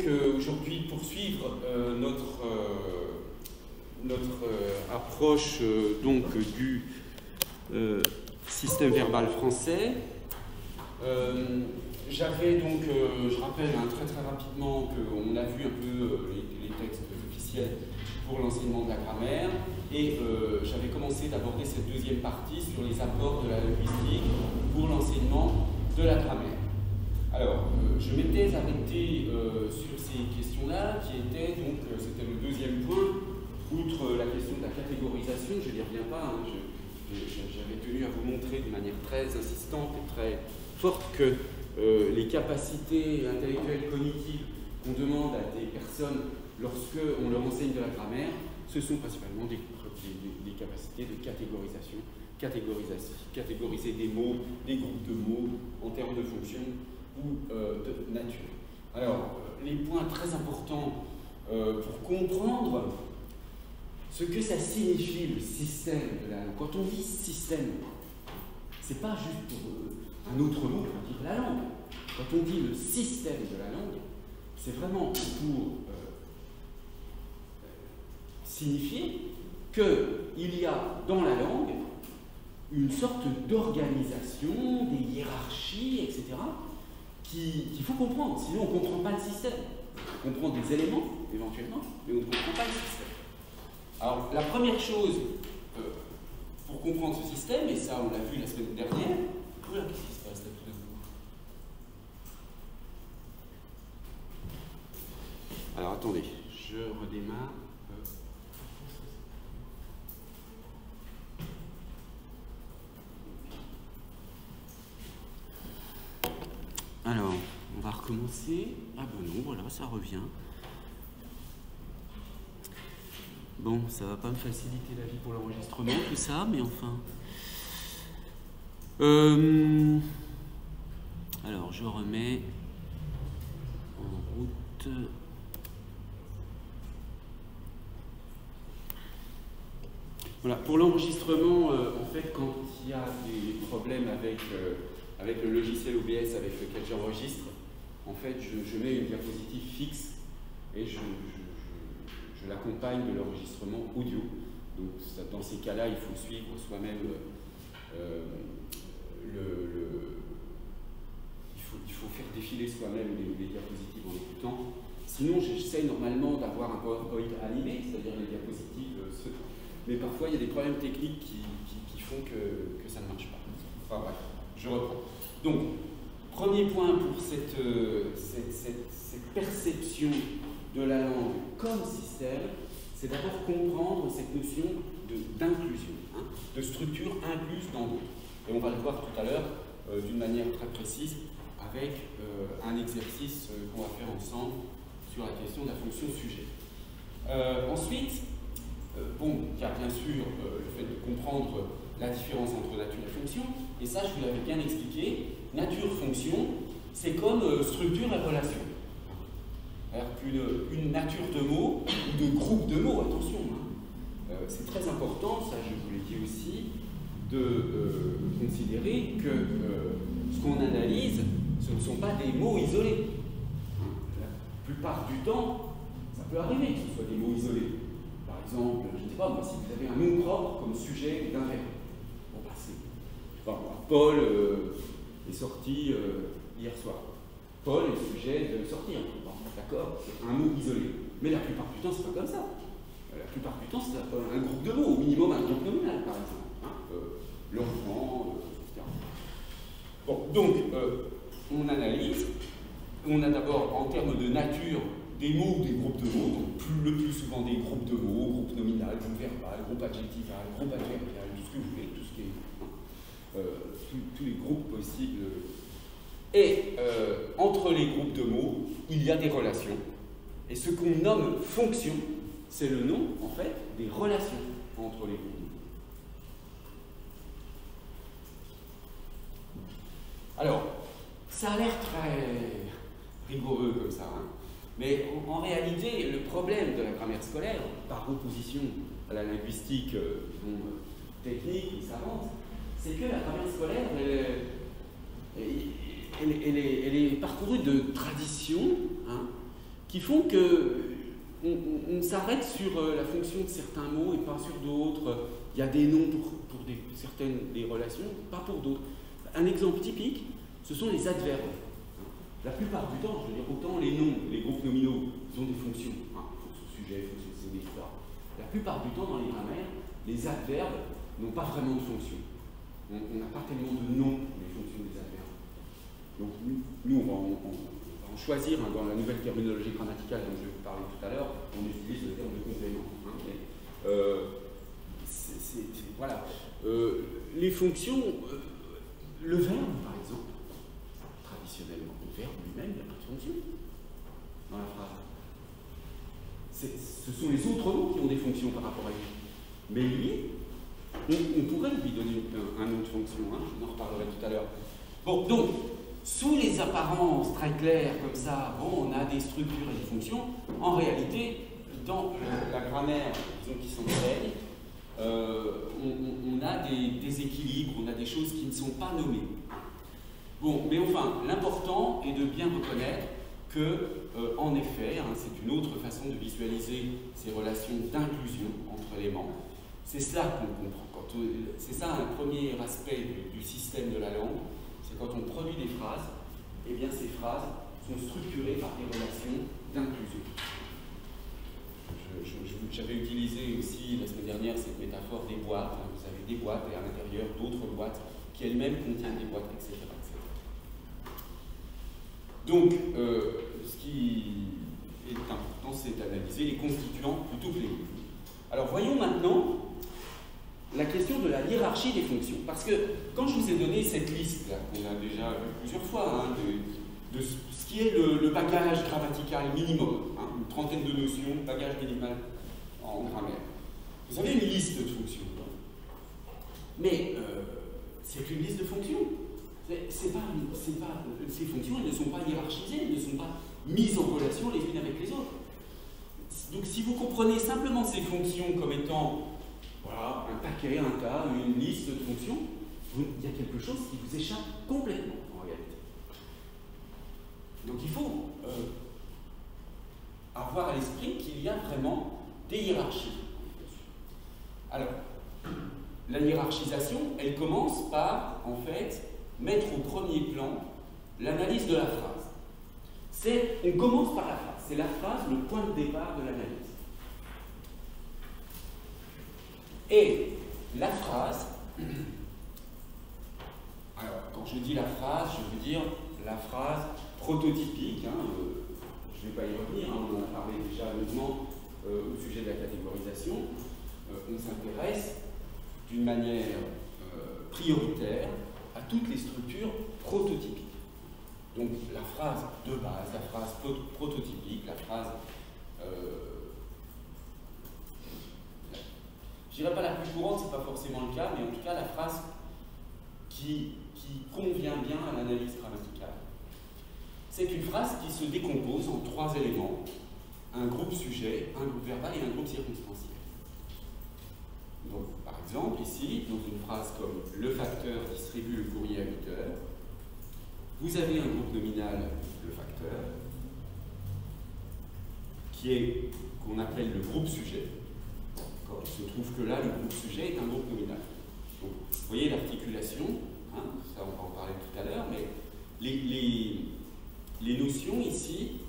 aujourd'hui poursuivre notre approche donc du système verbal français. J'avais donc, je rappelle très rapidement qu'on a vu un peu les textes officiels pour l'enseignement de la grammaire, et j'avais commencé d'aborder cette deuxième partie sur les apports de la linguistique pour l'enseignement de la grammaire. Alors, je m'étais arrêté sur ces questions-là, qui étaient donc, c'était le deuxième point, outre la question de la catégorisation, je n'y reviens pas, hein, j'avais tenu à vous montrer de manière très insistante et très forte que les capacités intellectuelles cognitives qu'on demande à des personnes lorsqu'on leur enseigne de la grammaire, ce sont principalement des capacités de catégorisation, catégoriser des mots, des groupes de mots en termes de fonction ou de nature. Alors, les points très importants pour comprendre ce que ça signifie le système de la langue. Quand on dit système, c'est pas juste pour un autre mot pour dire la langue. Quand on dit le système de la langue, c'est vraiment pour signifier qu'il y a dans la langue une sorte d'organisation, des hiérarchies, etc., qu'il faut comprendre. Sinon, on ne comprend pas le système. On comprend des éléments, éventuellement, mais on ne comprend pas le système. Alors, la première chose pour comprendre ce système, et ça, on l'a vu la semaine dernière, voilà, qu'est-ce qui se passe là tout d'un coup? Alors, attendez, je redémarre. Alors, on va recommencer. Ah ben non, voilà, ça revient. Bon, ça va pas me faciliter la vie pour l'enregistrement, tout ça, mais enfin. Alors, je remets en route. Voilà, pour l'enregistrement, en fait, quand il y a des problèmes avec le logiciel OBS avec lequel j'enregistre, en fait, je mets une diapositive fixe et je l'accompagne de l'enregistrement audio. Donc, dans ces cas-là, il faut suivre soi-même il faut faire défiler soi-même les diapositives en écoutant. Sinon, j'essaie normalement d'avoir un PowerPoint animé, c'est-à-dire les diapositives mais parfois, il y a des problèmes techniques qui font que ça ne marche pas. Enfin bref, je reprends. Donc, premier point pour cette perception de la langue comme système, c'est d'abord comprendre cette notion d'inclusion, hein, de structure incluse dans d'autres. Et on va le voir tout à l'heure d'une manière très précise avec un exercice qu'on va faire ensemble sur la question de la fonction sujet. Ensuite, bon, il y a bien sûr le fait de comprendre la différence entre nature et fonction, et ça, je vous l'avais bien expliqué. Nature-fonction, c'est comme structure et relation. Alors qu'une nature de mots, ou de groupe de mots, attention, hein, c'est très important, ça je vous l'ai dit aussi, de considérer que ce qu'on analyse, ce ne sont pas des mots isolés. La plupart du temps, ça peut arriver que ce soit des mots isolés. Par exemple, je ne sais pas, moi, si vous avez un nom propre comme sujet d'un verbe, bon, bah, enfin, Paul est sorti hier soir. Paul est le sujet de sortir. Bon, d'accord, c'est un mot isolé. Mais la plupart du temps, c'est pas comme ça. La plupart du temps, c'est un groupe de mots, au minimum un groupe nominal, par exemple. Hein, l'enfant, etc. Bon, donc, on analyse. On a d'abord, en termes de nature, des mots ou des groupes de mots, donc le plus souvent des groupes de mots, groupe nominal, groupe verbal, groupe adjectival, groupe adverbial, tout ce que vous voulez, tout ce qui est tous les groupes possibles. Et entre les groupes de mots, il y a des relations. Et ce qu'on nomme fonction, c'est le nom, en fait, des relations entre les groupes. Alors, ça a l'air très rigoureux comme ça, hein. Mais en réalité, le problème de la grammaire scolaire, par opposition à la linguistique technique et savante, c'est que la grammaire scolaire, elle est parcourue de traditions, hein, qui font que on s'arrête sur la fonction de certains mots et pas sur d'autres. Il y a des noms pour certaines des relations, pas pour d'autres. Un exemple typique, ce sont les adverbes. La plupart du temps, je veux dire, autant les noms, les groupes nominaux, ils ont des fonctions, fonction sujet, fonction CV, etc. La plupart du temps, dans les grammaires, les adverbes n'ont pas vraiment de fonction. On n'a pas tellement de noms pour les fonctions des adverbes. Donc nous, on va en choisir dans la nouvelle terminologie grammaticale dont je vais vous parler tout à l'heure, on utilise le terme de complément. Voilà. Les fonctions, le verbe par exemple, traditionnellement, le verbe lui-même, il n'y a pas de fonction dans la phrase. Ce sont les autres mots qui ont des fonctions par rapport à lui. Mais lui, on pourrait lui donner un nom de fonction, je vous en reparlerai tout à l'heure. Bon, donc, sous les apparences très claires comme ça, bon, on a des structures et des fonctions. En réalité, dans la grammaire, disons, qui s'enseigne, on a des déséquilibres, on a des choses qui ne sont pas nommées. Bon, mais enfin, l'important est de bien reconnaître que, en effet, c'est une autre façon de visualiser ces relations d'inclusion entre les membres. C'est cela qu'on comprend. C'est ça un premier aspect du système de la langue, c'est quand on produit des phrases, et bien ces phrases sont structurées par des relations d'inclusion. J'avais utilisé aussi la semaine dernière cette métaphore des boîtes. Vous avez des boîtes et à l'intérieur d'autres boîtes qui elles-mêmes contiennent des boîtes, etc. Donc, ce qui est important, c'est d'analyser les constituants plutôt que les groupes. Alors, voyons maintenant la question de la hiérarchie des fonctions. Parce que quand je vous ai donné cette liste-là, qu'on a déjà vu plusieurs fois, de ce qui est le bagage grammatical minimum, une trentaine de notions, bagage minimal en grammaire. Vous avez une liste de fonctions. Mais c'est une liste de fonctions. Ces fonctions, elles ne sont pas hiérarchisées, elles ne sont pas mises en relation les unes avec les autres. Donc si vous comprenez simplement ces fonctions comme étant voilà, un paquet, un tas, une liste de fonctions, il y a quelque chose qui vous échappe complètement en réalité. Donc il faut avoir à l'esprit qu'il y a vraiment des hiérarchies. Alors, la hiérarchisation, elle commence par, en fait, mettre au premier plan l'analyse de la phrase. On commence par la phrase. C'est la phrase le point de départ de l'analyse. Et la phrase, alors quand je dis la phrase, je veux dire la phrase prototypique, je ne vais pas y revenir, on en a parlé déjà longuement au sujet de la catégorisation. On s'intéresse d'une manière prioritaire à toutes les structures prototypiques. Donc la phrase de base, la phrase prototypique, la phrase, je dirais pas la plus courante, c'est pas forcément le cas, mais en tout cas la phrase qui convient bien à l'analyse grammaticale. C'est une phrase qui se décompose en trois éléments: un groupe sujet, un groupe verbal et un groupe circonstanciel. Donc, par exemple, ici, dans une phrase comme « le facteur distribue le courrier à 8 heures », vous avez un groupe nominal, le facteur, qu'on appelle le groupe sujet. Il se trouve que là, le groupe sujet est un groupe nominal. Donc, vous voyez l'articulation, ça on va en parler tout à l'heure, mais les notions ici,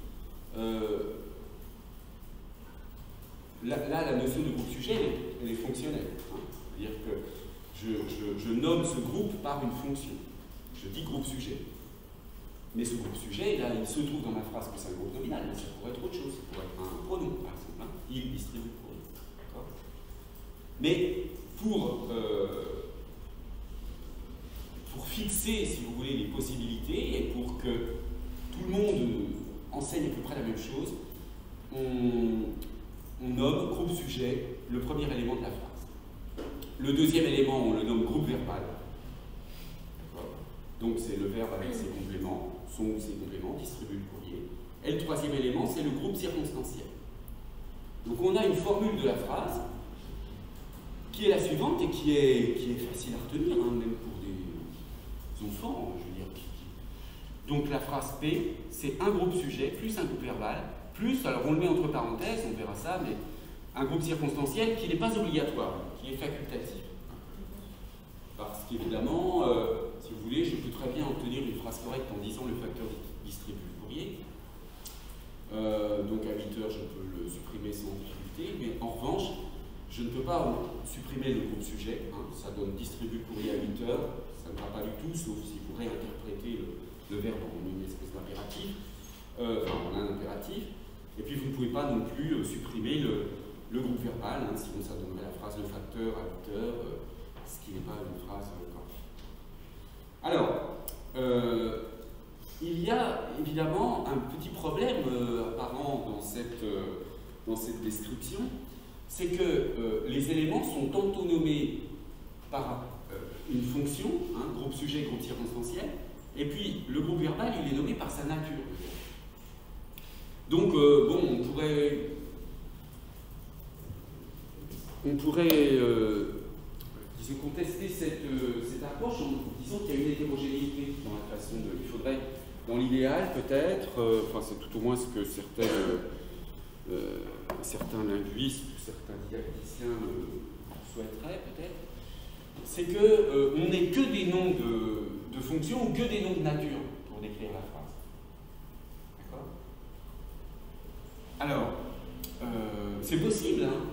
là, la notion de groupe sujet, elle est fonctionnelle. C'est-à-dire que je nomme ce groupe par une fonction. Je dis groupe sujet. Mais ce groupe sujet, là, il se trouve dans ma phrase que c'est un groupe nominal, mais ça pourrait être autre chose. Ça pourrait être un pronom, par exemple. Il distribue le courrier. D'accord ? Mais pour fixer, si vous voulez, les possibilités et pour que tout le monde enseigne à peu près la même chose, on nomme groupe sujet le premier élément de la phrase. Le deuxième élément, on le nomme groupe verbal. Donc c'est le verbe avec ses compléments, son ou ses compléments, distribue le courrier. Et le troisième élément, c'est le groupe circonstanciel. Donc on a une formule de la phrase qui est la suivante et qui est facile à retenir, même pour des enfants, je veux dire. Donc la phrase P, c'est un groupe sujet plus un groupe verbal plus, alors on le met entre parenthèses, on verra ça, mais un groupe circonstanciel qui n'est pas obligatoire, qui est facultatif. Parce qu'évidemment, si vous voulez, je peux très bien obtenir une phrase correcte en disant le facteur distribue le courrier. Donc à 8 heures, je peux le supprimer sans difficulté, mais en revanche, je ne peux pas supprimer le groupe sujet. Hein, ça donne distribue le courrier à 8 heures, ça ne va pas du tout, sauf si vous réinterprétez le verbe en une espèce d'impératif, en un impératif. Et puis vous ne pouvez pas non plus supprimer le groupe verbal, hein, sinon ça donnerait la phrase le facteur à 8 heures, ce qui n'est pas une phrase correcte. Alors, il y a évidemment un petit problème apparent dans cette description, c'est que les éléments sont tantôt nommés par une fonction, hein, groupe sujet, groupe circonstanciel, et puis le groupe verbal, il est nommé par sa nature. Donc, bon, on pourrait disons, contester cette approche en disant qu'il y a une hétérogénéité dans la façon de... Il faudrait, dans l'idéal peut-être, enfin c'est tout au moins ce que certains linguistes ou certains didacticiens souhaiteraient peut-être, c'est qu'on n'ait que des noms de fonctions ou que des noms de nature pour décrire la phrase. D'accord? Alors, c'est possible, hein,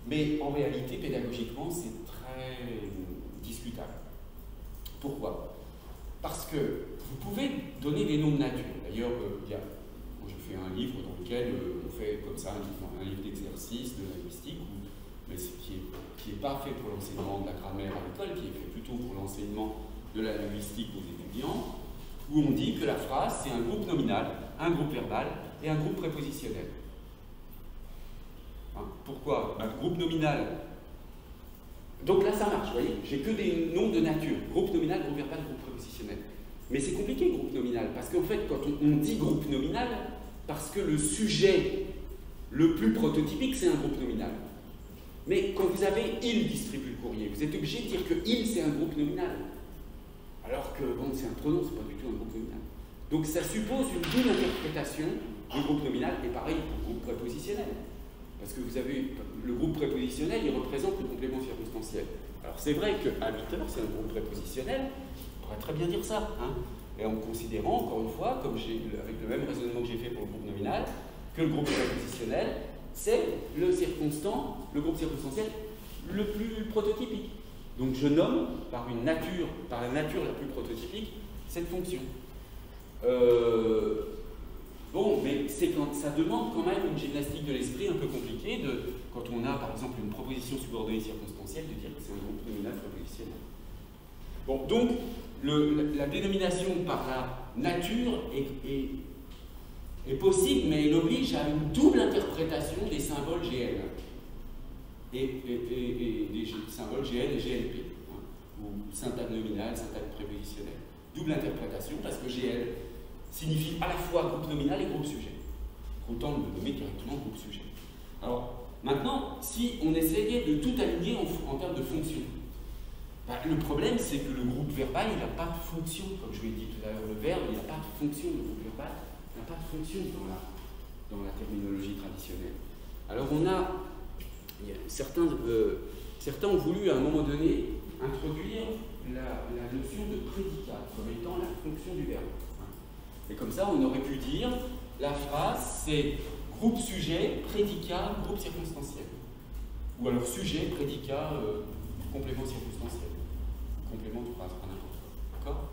mais en réalité, pédagogiquement, c'est très discutable. Pourquoi? Parce que vous pouvez donner des noms de nature. D'ailleurs, moi je fais un livre dans lequel on fait comme ça un livre d'exercice de linguistique, mais qui n'est pas fait pour l'enseignement de la grammaire à l'école, qui est fait plutôt pour l'enseignement de la linguistique aux étudiants, où on dit que la phrase, c'est un groupe nominal, un groupe verbal et un groupe prépositionnel. Hein, pourquoi? Un groupe nominal. Donc là, ça marche, vous voyez, j'ai que des noms de nature. Groupe nominal, groupe verbal, groupe prépositionnel. Mais c'est compliqué, groupe nominal, parce qu'en fait, quand on dit groupe nominal, parce que le sujet le plus prototypique, c'est un groupe nominal. Mais quand vous avez « il distribue le courrier », vous êtes obligé de dire que « il » c'est un groupe nominal. Alors que, bon, c'est un pronom, c'est pas du tout un groupe nominal. Donc ça suppose une double interprétation du groupe nominal, et pareil pour le groupe prépositionnel. Parce que vous avez le groupe prépositionnel, il représente le complément circonstanciel. Alors c'est vrai qu'à 8 heures, c'est un groupe prépositionnel, on pourrait très bien dire ça, hein, et en considérant, encore une fois, comme avec le même raisonnement que j'ai fait pour le groupe nominal, que le groupe prépositionnel, c'est le groupe circonstanciel le plus prototypique. Donc je nomme par la nature la plus prototypique, cette fonction. Bon, mais ça demande quand même une gymnastique de l'esprit un peu compliquée, quand on a par exemple une proposition subordonnée circonstancielle, de dire que c'est un groupe nominal prépositionnel. Bon, donc la dénomination par la nature est possible, mais elle oblige à une double interprétation des symboles GL et des symboles GL et GLP, hein, ou syntagme nominale, syntagme prépositionnelle. Double interprétation parce que GL signifie à la fois groupe nominal et groupe sujet. Autant le nommer directement groupe sujet. Alors, maintenant, si on essayait de tout aligner en termes de fonction, ben, le problème c'est que le groupe verbal, il n'a pas de fonction, comme je vous l'ai dit tout à l'heure, le verbe, il n'a pas de fonction, le groupe verbal n'a pas de fonction dans la terminologie traditionnelle. Alors certains ont voulu à un moment donné introduire la notion de prédicat comme étant la fonction du verbe. Et comme ça, on aurait pu dire la phrase c'est groupe sujet, prédicat, groupe circonstanciel. Ou alors sujet, prédicat, complément circonstanciel. Complément de phrase, pas n'importe quoi. D'accord?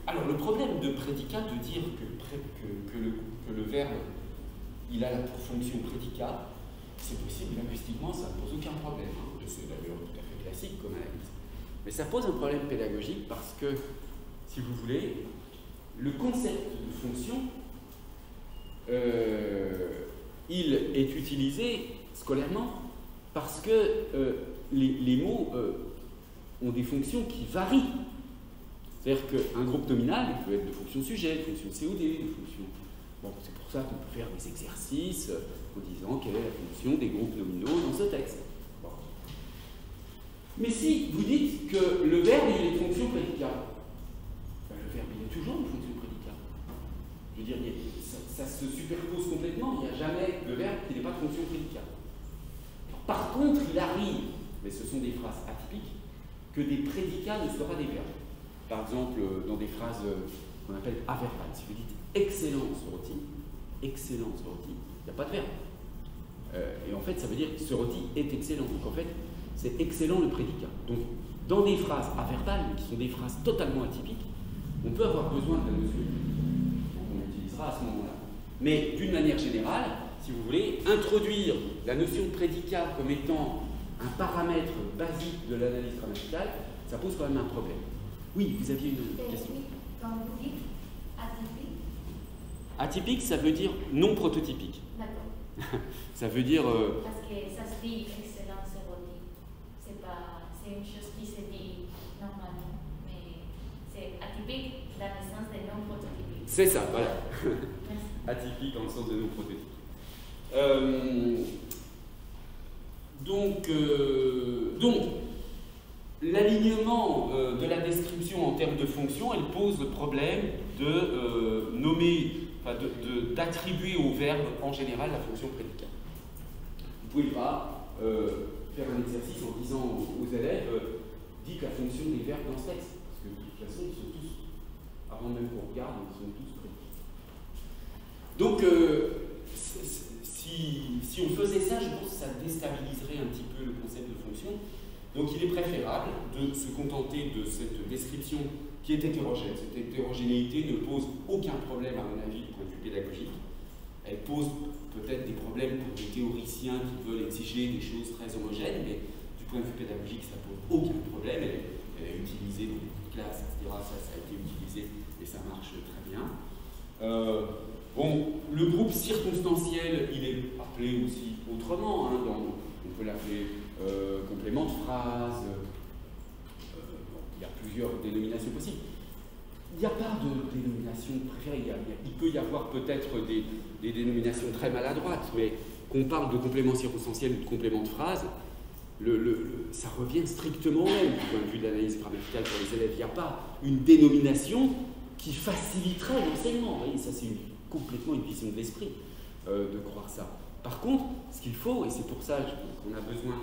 Alors le problème de prédicat, de dire que le verbe il a pour fonction prédicat, c'est possible linguistiquement, ça ne pose aucun problème. Hein. C'est d'ailleurs tout à fait classique comme analyse. Mais ça pose un problème pédagogique parce que, si vous voulez, le concept de fonction, il est utilisé scolairement parce que les mots ont des fonctions qui varient. C'est-à-dire qu'un groupe nominal, il peut être de fonction sujet, de fonction COD, de fonction... Bon, c'est pour ça qu'on peut faire des exercices en disant quelle est la fonction des groupes nominaux dans ce texte. Bon. Mais si vous dites que le verbe il est de fonction prédicat, ben, le verbe il est toujours une fonction prédicat. Je veux dire, ça se superposent complètement, il n'y a jamais de verbe qui n'est pas de fonction prédicale. Par contre, il arrive, mais ce sont des phrases atypiques, que des prédicats ne soient pas des verbes. Par exemple, dans des phrases qu'on appelle averbales, si vous dites excellent ce rôti, il n'y a pas de verbe. Et en fait, ça veut dire ce rôti est excellent. Donc en fait, c'est excellent le prédicat. Donc, dans des phrases averbales, qui sont des phrases totalement atypiques, on peut avoir besoin de la notion. Donc on l'utilisera à ce moment-là. Mais d'une manière générale, si vous voulez, introduire la notion de prédicat comme étant un paramètre basique de l'analyse grammaticale, ça pose quand même un problème. Oui, vous aviez une question. Quand vous dites atypique. Atypique, ça veut dire non prototypique. D'accord. Ça veut dire. Parce que ça se dit excellent ce rôti. C'est une chose qui se dit normalement, mais c'est atypique dans le sens de non prototypique. C'est ça, voilà. Merci. Atypique dans le sens de non prototypique. Donc l'alignement de la description en termes de fonction, elle pose le problème de d'attribuer au verbe en général la fonction prédicale. Vous ne pouvez pas faire un exercice en disant aux élèves dites la fonction des verbes dans ce texte, parce que de toute façon ils sont tous, avant même qu'on regarde, ils sont tous prédits. Donc si on faisait ça, je pense que ça déstabiliserait un petit peu le concept de fonction. Donc il est préférable de se contenter de cette description qui est hétérogène. Cette hétérogénéité ne pose aucun problème, à mon avis, du point de vue pédagogique. Elle pose peut-être des problèmes pour des théoriciens qui veulent exiger des choses très homogènes, mais du point de vue pédagogique, ça ne pose aucun problème. Elle est utilisée dans beaucoup de classes, etc. Ça a été utilisé et ça marche très bien. Bon, le groupe circonstanciel, il est appelé aussi autrement. Hein, on peut l'appeler complément de phrase. Il y a plusieurs dénominations possibles. Il n'y a pas de dénomination préférée. Il peut y avoir peut-être des dénominations très maladroites, mais qu'on parle de complément circonstanciel ou de complément de phrase, ça revient strictement au même du point de vue de l'analyse grammaticale pour les élèves. Il n'y a pas une dénomination qui faciliterait l'enseignement. Vous voyez, ça c'est complètement une vision de l'esprit de croire ça. Par contre, ce qu'il faut, et c'est pour ça qu'on a besoin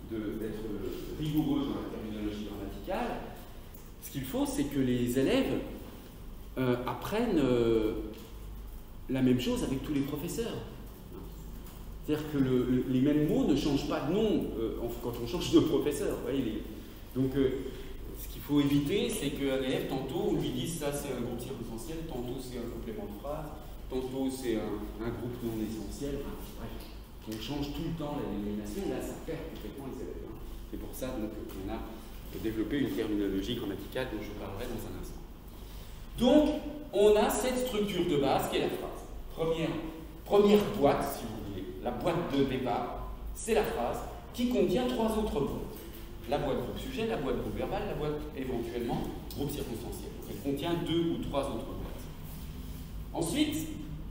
d'être rigoureux dans la terminologie grammaticale, ce qu'il faut, c'est que les élèves apprennent la même chose avec tous les professeurs. C'est-à-dire que les mêmes mots ne changent pas de nom quand on change de professeur. Vous voyez, donc, ce qu'il faut éviter, c'est qu'un élève, tantôt, on lui dise ça c'est un groupe circonstanciel, tantôt c'est un complément de phrase, tantôt c'est un groupe non essentiel. Bref, on change tout le temps la dénomination, là ça perd complètement les élèves. Hein. C'est pour ça qu'on a développé une terminologie grammaticale dont je parlerai dans un instant. Donc, on a cette structure de base qui est la phrase. Première boîte, si vous voulez, la boîte de départ, c'est la phrase qui contient trois autres boîtes. La boîte groupe sujet, la boîte groupe verbal, la boîte éventuellement groupe circonstanciel. Donc, elle contient deux ou trois autres boîtes. Ensuite,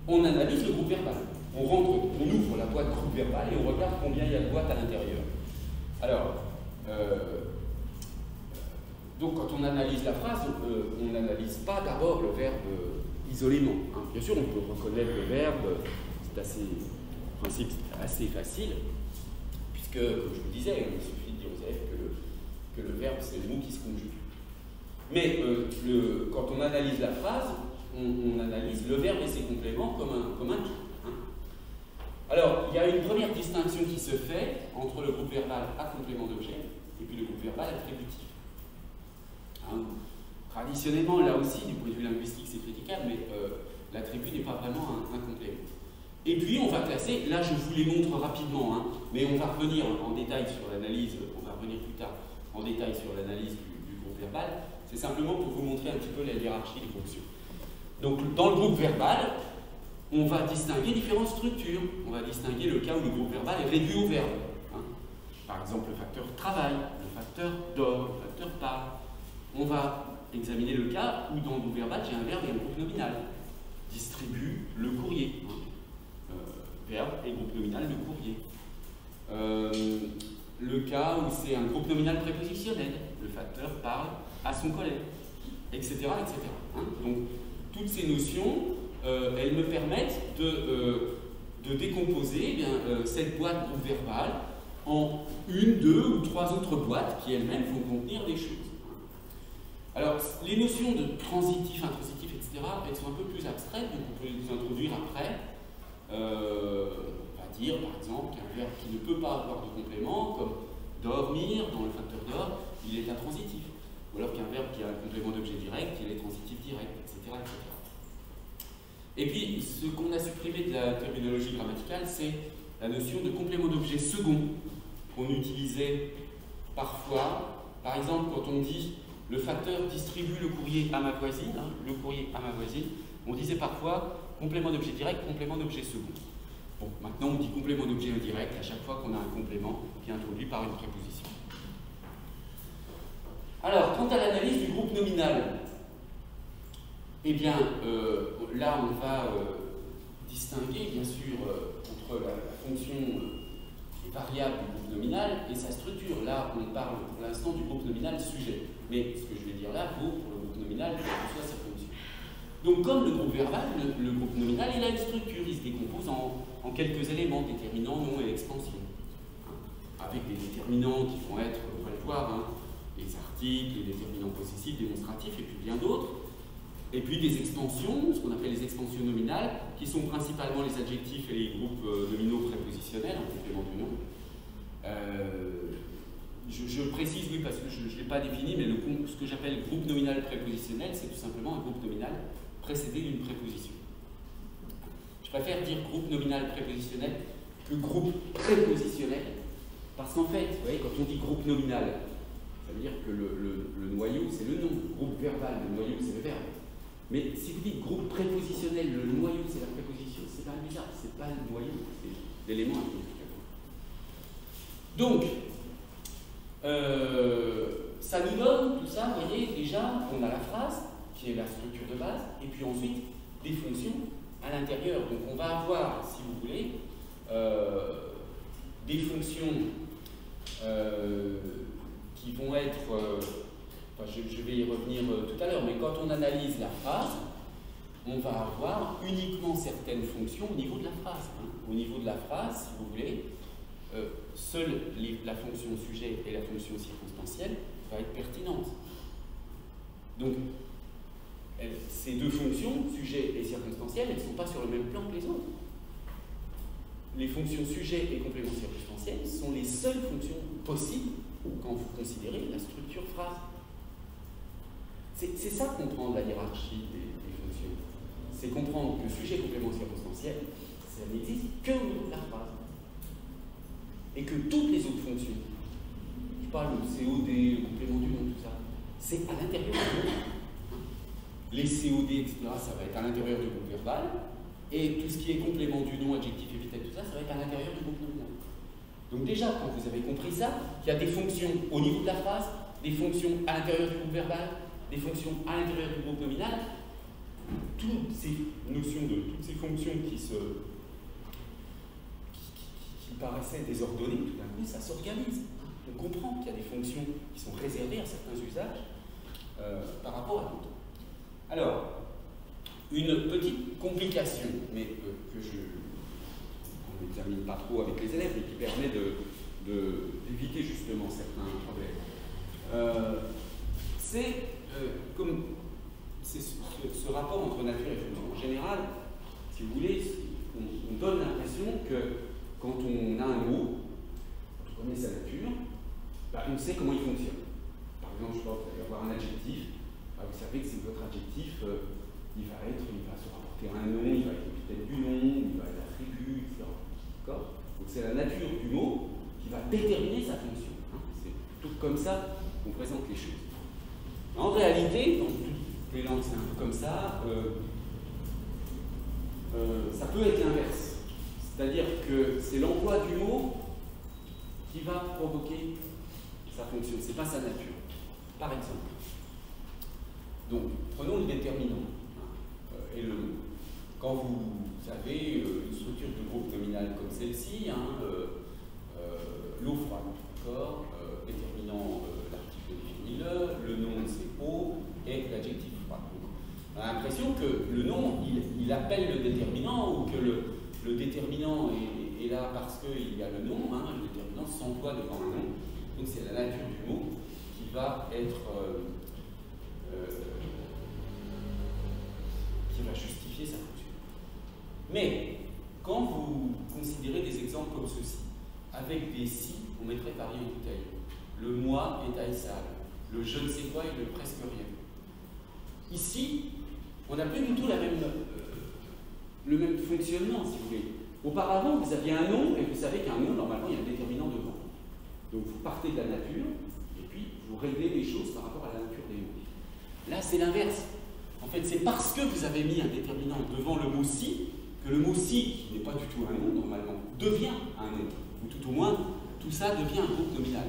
on analyse le groupe verbal. On ouvre la boîte groupe verbal et on regarde combien il y a de boîtes à l'intérieur. Alors, donc quand on analyse la phrase, on n'analyse pas d'abord le verbe isolément. Hein. Bien sûr, on peut reconnaître le verbe, c'est en principe assez facile, puisque, comme je vous disais, il suffit de dire aux élèves que le verbe, c'est le mot qui se conjugue. Mais quand on analyse la phrase, on analyse le verbe et ses compléments comme un tout. Hein. Alors, il y a une première distinction qui se fait entre le groupe verbal à complément d'objet et puis le groupe verbal attributif. Hein. Traditionnellement, là aussi, du point de vue linguistique, c'est critiquable, mais l'attribut n'est pas vraiment un complément. Et puis, on va classer, là je vous les montre rapidement, hein, mais on va revenir en détail sur l'analyse, on va revenir plus tard en détail sur l'analyse du groupe verbal. C'est simplement pour vous montrer un petit peu la hiérarchie des fonctions. Donc, dans le groupe verbal, on va distinguer différentes structures. On va distinguer le cas où le groupe verbal est réduit au verbe. Hein. Par exemple, le facteur travail, le facteur dort, le facteur parle. On va examiner le cas où dans le groupe verbal, j'ai un verbe et un groupe nominal. Distribue le courrier. Hein. Verbe et groupe nominal, le courrier. Le cas où c'est un groupe nominal prépositionnel. Le facteur parle à son collègue, etc. etc. Hein. Donc, toutes ces notions, elles me permettent de décomposer cette boîte groupe verbal en une, deux ou trois autres boîtes qui elles-mêmes vont contenir des choses. Alors, les notions de transitif, intransitif, etc., elles sont un peu plus abstraites, donc on peut les introduire après. On va dire, par exemple, qu'un verbe qui ne peut pas avoir de complément, comme dormir, dans le facteur d'or, il est intransitif. Ou alors qu'un verbe qui a un complément d'objet direct, il est transitif direct, etc., etc. Et puis, ce qu'on a supprimé de la terminologie grammaticale, c'est la notion de complément d'objet second qu'on utilisait parfois. Par exemple, quand on dit le facteur distribue le courrier à ma voisine, le courrier à ma voisine, on disait parfois complément d'objet direct, complément d'objet second. Bon, maintenant on dit complément d'objet indirect à chaque fois qu'on a un complément qui est introduit par une préposition. Alors, quant à l'analyse du groupe nominal, eh bien, là on va distinguer bien sûr entre la fonction qui est variable du groupe nominal et sa structure. Là, on parle pour l'instant du groupe nominal sujet. Mais ce que je vais dire là vaut pour le groupe nominal, quelle que soit sa fonction. Donc, comme le groupe verbal, le groupe nominal, il a une structure, il se décompose en quelques éléments, déterminants, nom et expansion. Avec des déterminants qui vont être, on va le voir, les articles, les déterminants possessifs, démonstratifs, et puis bien d'autres. Et puis des expansions, ce qu'on appelle les expansions nominales, qui sont principalement les adjectifs et les groupes nominaux prépositionnels, en complément du nom. Je précise, oui, parce que je ne l'ai pas défini, mais ce que j'appelle groupe nominal prépositionnel, c'est tout simplement un groupe nominal précédé d'une préposition. Je préfère dire groupe nominal prépositionnel que groupe prépositionnel, parce qu'en fait, vous voyez, quand on dit groupe nominal, ça veut dire que le noyau, c'est le nom. Groupe verbal, le noyau, c'est le verbe. Mais si vous dites groupe prépositionnel, le noyau, c'est la préposition, c'est pas bizarre, c'est pas le noyau, c'est l'élément identificateur. Donc, ça nous donne tout ça, vous voyez, déjà, on a la phrase, qui est la structure de base, et puis ensuite, des fonctions à l'intérieur. Donc, on va avoir, si vous voulez, des fonctions qui vont être, je vais y revenir tout à l'heure, mais quand on analyse la phrase, on va avoir uniquement certaines fonctions au niveau de la phrase. Au niveau de la phrase, si vous voulez, seule la fonction sujet et la fonction circonstancielle va être pertinente. Donc, ces deux fonctions, sujet et circonstancielle, elles ne sont pas sur le même plan que les autres. Les fonctions sujet et complément circonstanciel sont les seules fonctions possibles quand vous considérez la structure phrase. C'est ça comprendre la hiérarchie des fonctions. C'est comprendre que sujet, complément circonstanciel, ça n'existe que au niveau de la phrase. Et que toutes les autres fonctions, je parle le COD, le complément du nom, tout ça, c'est à l'intérieur du nom. Les COD, etc., ça va être à l'intérieur du groupe verbal, et tout ce qui est complément du nom, adjectif, épithète, tout ça, ça va être à l'intérieur du groupe nominal. Donc déjà, quand vous avez compris ça, qu'il y a des fonctions au niveau de la phrase, des fonctions à l'intérieur du groupe verbal, des fonctions à l'intérieur du groupe nominal, toutes ces notions toutes ces fonctions qui paraissaient désordonnées, tout d'un coup, ça s'organise. On comprend qu'il y a des fonctions qui sont réservées à certains usages par rapport à d'autres. Alors, une petite complication, mais que on n'examine pas trop avec les élèves, mais qui permet d'éviter justement certains problèmes. C'est ce rapport entre nature et fonction. En général, si vous voulez, on donne l'impression que quand on a un mot, quand on connaît sa nature, on sait comment il fonctionne. Par exemple, je pense, vous allez avoir un adjectif, vous savez que c'est votre adjectif, il va se rapporter à un nom, il va être l'épithète du nom, il va être l'attribut, etc. D'accord ? Donc c'est la nature du mot qui va déterminer sa fonction. C'est tout comme ça qu'on présente les choses. En réalité, dans toutes les langues, c'est un peu comme ça, ça peut être l'inverse. C'est-à-dire que c'est l'emploi du mot qui va provoquer sa fonction, c'est pas sa nature. Par exemple, donc prenons le déterminant et le nom. Quand vous avez une structure de groupe nominal comme celle-ci, l'eau froide, d'accord, déterminant l'article définit le nom c'est eau et l'adjectif froid. Donc, On a l'impression que le nom, il appelle le déterminant, ou que le déterminant est là parce qu'il y a le nom, hein, le déterminant s'emploie devant un nom. Donc c'est la nature du mot qui va être qui va justifier sa fonction. Mais quand vous considérez des exemples comme ceci, avec des si, on mettrait Paris en bouteille. Le moi est haïssable. Le je ne sais quoi et le presque rien. Ici, on n'a plus du tout le même fonctionnement, si vous voulez. Auparavant, vous aviez un nom, et vous savez qu'un nom, normalement, il y a un déterminant devant. Donc vous partez de la nature, et puis vous réglez les choses par rapport à la nature des mots. Là, c'est l'inverse. En fait, c'est parce que vous avez mis un déterminant devant le mot si, que le mot si, qui n'est pas du tout un nom, normalement, devient un nom. Ou tout au moins, tout ça devient un groupe nominal.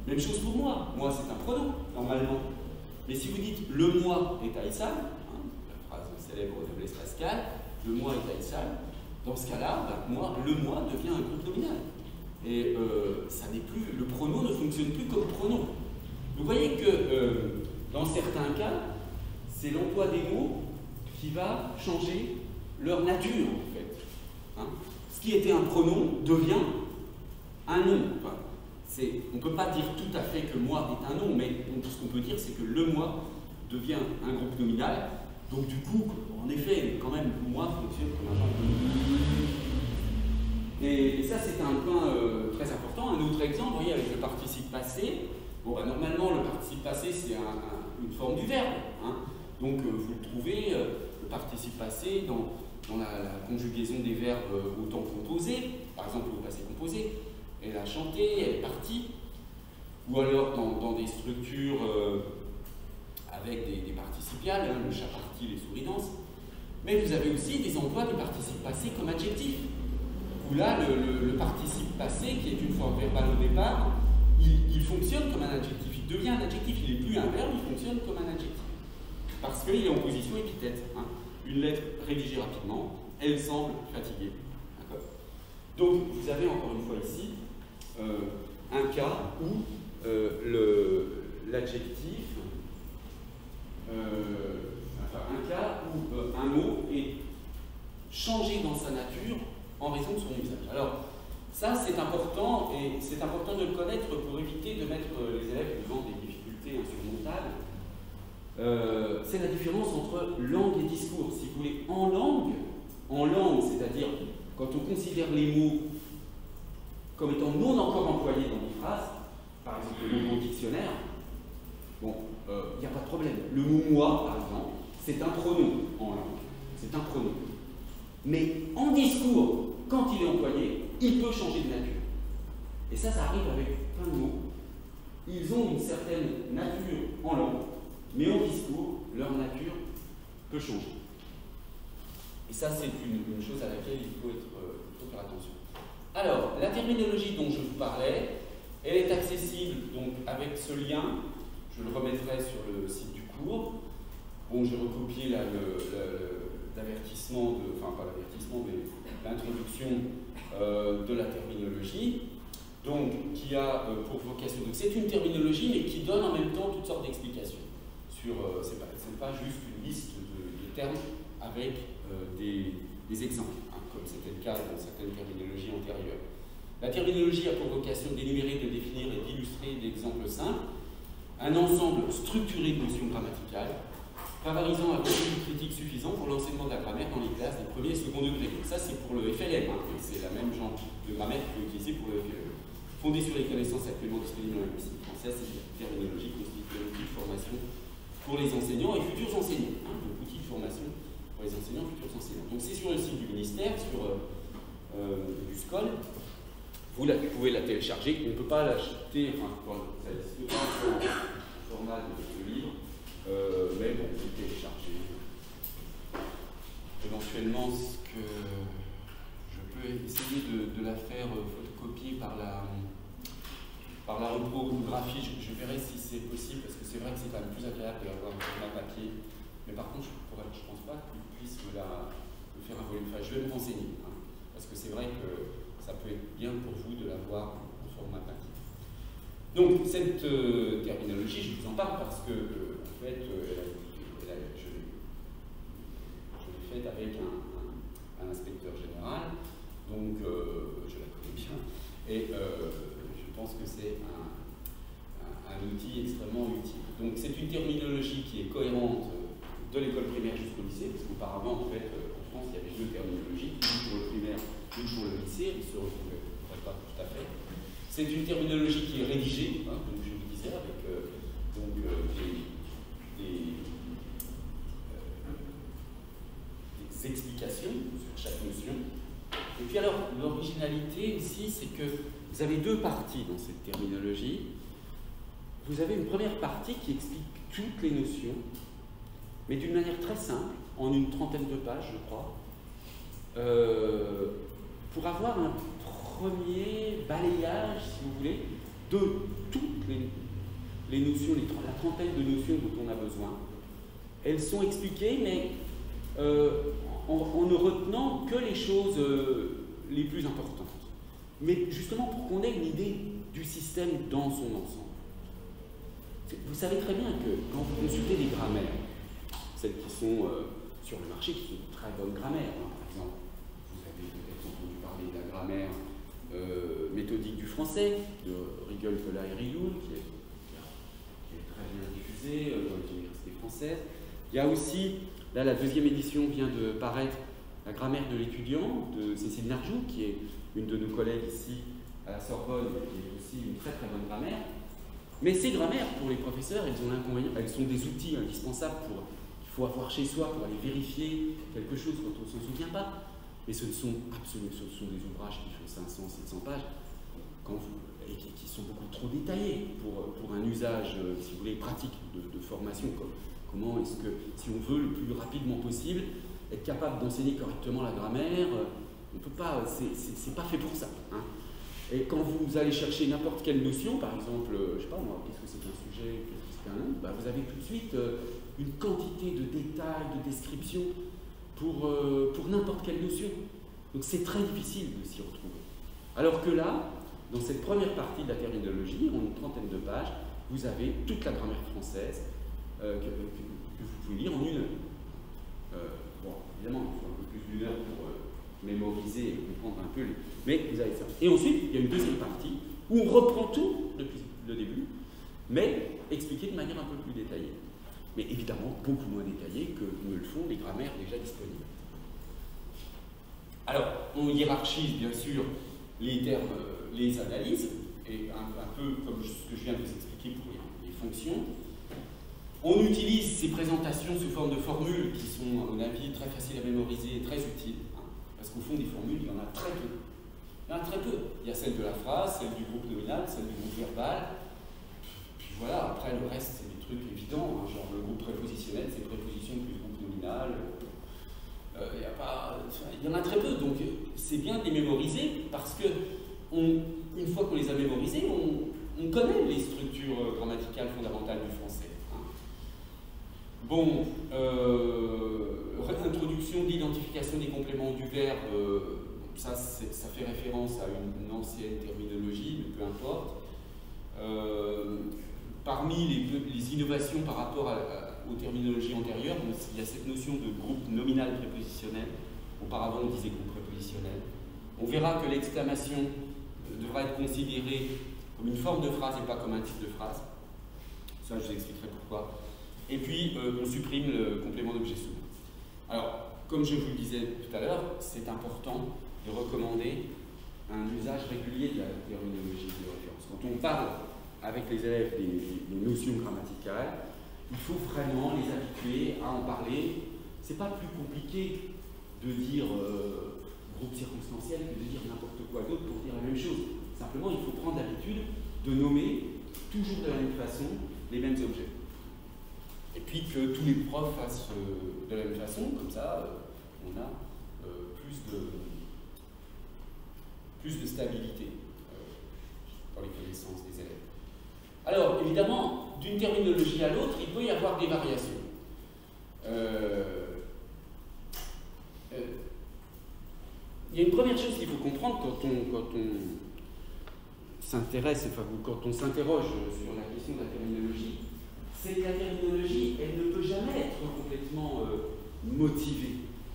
Même chose pour moi. Moi, c'est un pronom, normalement. Mais si vous dites « le moi est haïssable », hein, la phrase célèbre de Blaise Pascal, « le moi est haïssable », dans ce cas-là, le moi devient un groupe nominal. Et ça n'est plus, le pronom ne fonctionne plus comme pronom. Vous voyez que dans certains cas, c'est l'emploi des mots qui va changer leur nature, en fait. Hein? Ce qui était un pronom devient un nom. Enfin, on ne peut pas dire tout à fait que moi est un nom, mais ce qu'on peut dire, c'est que le moi devient un groupe nominal. Donc du coup, en effet, quand même, moi fonctionne comme un genre de nom. Et ça, c'est un point très important. Un autre exemple, vous voyez, avec le participe passé. Bon, bah, normalement, le participe passé, c'est une forme du verbe. Hein. Donc vous le trouvez, le participe passé, dans la conjugaison des verbes au temps composé, par exemple au passé composé. Elle a chanté, elle est partie. Ou alors dans des structures avec des participiales, hein, le chat parti, les souris dansent. Mais vous avez aussi des emplois des participes passés comme adjectifs. Où là, le participe passé, qui est une forme verbale au départ, il fonctionne comme un adjectif. Il devient un adjectif, il n'est plus un verbe, il fonctionne comme un adjectif. Parce qu'il est en position épithète. Hein. Une lettre rédigée rapidement, elle semble fatiguée. Donc, vous avez encore une fois ici un cas où l'adjectif, un cas où un mot est changé dans sa nature en raison de son usage. Alors, ça c'est important, et c'est important de le connaître pour éviter de mettre les élèves devant des difficultés insurmontables. C'est la différence entre langue et discours. Si vous voulez, en langue, c'est-à-dire quand on considère les mots comme étant non encore employés dans une phrase, par exemple le mot dictionnaire, bon, il n'y a pas de problème. Le mot moi, par exemple, c'est un pronom en langue. C'est un pronom. Mais en discours, quand il est employé, il peut changer de nature. Et ça arrive avec plein de mots. Ils ont une certaine nature en langue, mais en discours, leur nature peut changer. Et ça, c'est une chose à laquelle il faut faire attention. Alors, la terminologie dont je vous parlais, elle est accessible donc avec ce lien. Je le remettrai sur le site du cours. Bon, j'ai recopié l'avertissement, enfin pas l'avertissement, mais l'introduction de la terminologie, donc qui a pour vocation. Donc c'est une terminologie, mais qui donne en même temps toutes sortes d'explications. C'est pas juste une liste de termes avec des exemples, hein, comme c'était le cas dans certaines terminologies antérieures. La terminologie a pour vocation d'énumérer, de définir et d'illustrer d'exemples simples un ensemble structuré de notions grammaticales, favorisant un contenu critique suffisant pour l'enseignement de la grammaire dans les classes des premiers et second degrés. Donc ça, c'est pour le FLM, hein, c'est la même genre de grammaire qui est utilisée pour le FLM. Fondée sur les connaissances actuellement disponibles en linguistique française, cette terminologie constitue un outil de formation pour les enseignants et futurs enseignants. Hein, donc outil de formation pour les enseignants et futurs enseignants. Donc c'est sur le site du ministère, sur du SCOL. Vous pouvez la télécharger, on ne peut pas l'acheter, enfin, ça n'existe pas en format de livre, mais bon, vous téléchargez. Éventuellement, ce que je peux essayer de la faire photocopier par la reprographie, je verrai si c'est possible, parce que c'est vrai que c'est quand même plus agréable de l'avoir en format papier, mais par contre, je ne pense pas que je puisse me faire un volume. Enfin, je vais me renseigner, hein, parce que c'est vrai que ça peut être bien pour vous de l'avoir en format papier. Donc, cette terminologie, je vous en parle parce que, en fait, de l'école primaire jusqu'au lycée, parce qu'auparavant, en fait, en France, il y avait deux terminologies, une pour le primaire, une pour le lycée, ils se retrouvaient pas tout à fait. C'est une terminologie qui est rédigée, hein, comme je vous disais, avec des explications sur chaque notion. Et puis alors, l'originalité aussi, c'est que vous avez deux parties dans cette terminologie. Vous avez une première partie qui explique toutes les notions, mais d'une manière très simple, en une trentaine de pages, je crois, pour avoir un premier balayage, si vous voulez, de toutes les notions, la trentaine de notions dont on a besoin. Elles sont expliquées, mais en ne retenant que les choses les plus importantes. Mais justement pour qu'on ait une idée du système dans son ensemble. Vous savez très bien que quand vous consultez des grammaires, celles qui sont sur le marché, qui sont de très bonnes grammaires, hein, par exemple, vous avez peut-être entendu parler de la grammaire méthodique du français, de Rigol, Colas et Rioul, qui est très bien diffusée dans les universités françaises. Il y a aussi, là la deuxième édition vient de paraître, la grammaire de l'étudiant de Cécile Narjou, qui est une de nos collègues ici à la Sorbonne, qui est aussi une très très bonne grammaire. Mais ces grammaires, pour les professeurs, elles sont des outils indispensables qu'il faut avoir chez soi pour aller vérifier quelque chose quand on ne s'en souvient pas. Mais ce sont des ouvrages qui font 500, 700 pages, et qui sont beaucoup trop détaillés pour un usage, si vous voulez, pratique de formation. Comment est-ce que, si on veut le plus rapidement possible, être capable d'enseigner correctement la grammaire, on ne peut pas, c'est pas fait pour ça. Hein. Et quand vous allez chercher n'importe quelle notion, par exemple, je ne sais pas moi, qu'est-ce que c'est qu'un sujet, qu'est-ce que c'est qu'un nom, vous avez tout de suite une quantité de détails, de descriptions pour n'importe quelle notion. Donc c'est très difficile de s'y retrouver. Alors que là, dans cette première partie de la terminologie, en une trentaine de pages, vous avez toute la grammaire française que vous pouvez lire en une heure. Bon, évidemment, il faut un peu plus d'une heure pour mémoriser et comprendre un peu, mais vous avez ça. Et ensuite, il y a une deuxième partie où on reprend tout depuis le début, mais expliqué de manière un peu plus détaillée. Mais évidemment, beaucoup moins détaillée que ne le font les grammaires déjà disponibles. Alors, on hiérarchise bien sûr les termes, les analyses, et un peu comme ce que je viens de vous expliquer pour les fonctions. On utilise ces présentations sous forme de formules qui sont, à mon avis, très faciles à mémoriser et très utiles. Hein, parce qu'au fond, des formules, il y en a très peu. Il y en a très peu. Il y a celle de la phrase, celle du groupe nominal, celle du groupe verbal. Puis voilà, après, le reste, c'est des trucs évidents. Hein, genre le groupe prépositionnel, c'est préposition plus groupe nominal. Il y en a très peu. Donc, c'est bien de les mémoriser parce que, une fois qu'on les a mémorisés, on connaît les structures grammaticales fondamentales du français. Bon, introduction d'identification des compléments du verbe, ça fait référence à une ancienne terminologie, mais peu importe. Parmi les innovations par rapport aux terminologies antérieures, il y a cette notion de groupe nominal prépositionnel. Auparavant, on disait groupe prépositionnel. On verra que l'exclamation devra être considérée comme une forme de phrase et pas comme un type de phrase. Ça, je vous expliquerai pourquoi. Et puis, on supprime le complément d'objet second. Alors, comme je vous le disais tout à l'heure, c'est important de recommander un usage régulier de la terminologie de référence. Quand on parle avec les élèves des notions grammaticales, il faut vraiment les habituer à en parler. C'est pas plus compliqué de dire groupe circonstanciel que de dire n'importe quoi d'autre pour dire la même chose. Simplement, il faut prendre l'habitude de nommer toujours de la même façon les mêmes objets. Et puis que tous les profs fassent de la même façon, comme ça, on a plus de stabilité dans les connaissances des élèves. Alors, évidemment, d'une terminologie à l'autre, il peut y avoir des variations. Il y a une première chose qu'il faut comprendre quand on s'intéresse, enfin, quand on s'interroge sur la question de la terminologie, c'est que la terminologie, elle ne peut jamais être complètement motivée.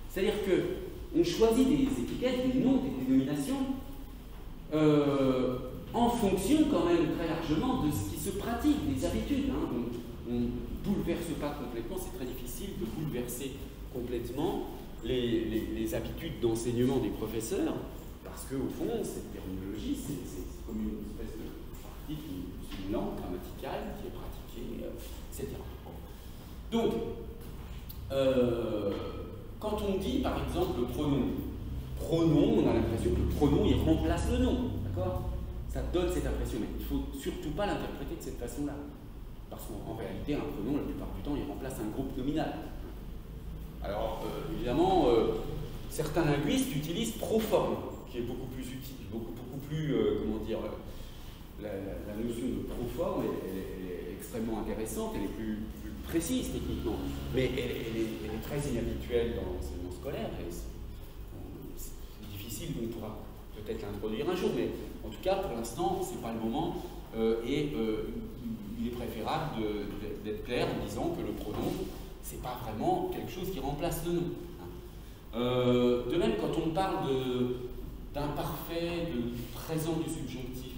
C'est-à-dire qu'on choisit des étiquettes, des noms, des dénominations, en fonction quand même très largement de ce qui se pratique, des habitudes. Hein. bouleverse pas complètement, c'est très difficile de bouleverser complètement les habitudes d'enseignement des professeurs, parce qu'au fond, cette terminologie, c'est comme une espèce de partie d'une langue grammaticale qui est pratiquée, etc. Donc, quand on dit, par exemple, le pronom, on a l'impression que le pronom, il remplace le nom, d'accord? Ça donne cette impression, mais il ne faut surtout pas l'interpréter de cette façon-là. Parce qu'en réalité, un pronom, la plupart du temps, il remplace un groupe nominal. Alors, évidemment, certains linguistes utilisent proforme, qui est beaucoup plus utile, beaucoup plus, comment dire, la notion de proforme, elle est extrêmement intéressante, elle est plus précise techniquement, mais elle est très inhabituelle dans l'enseignement scolaire, et c'est difficile, on pourra peut-être l'introduire un jour, mais en tout cas, pour l'instant, ce n'est pas le moment, et il est préférable d'être clair en disant que le pronom, ce n'est pas vraiment quelque chose qui remplace le nom. De même, quand on parle d'imparfait, de présent du subjonctif,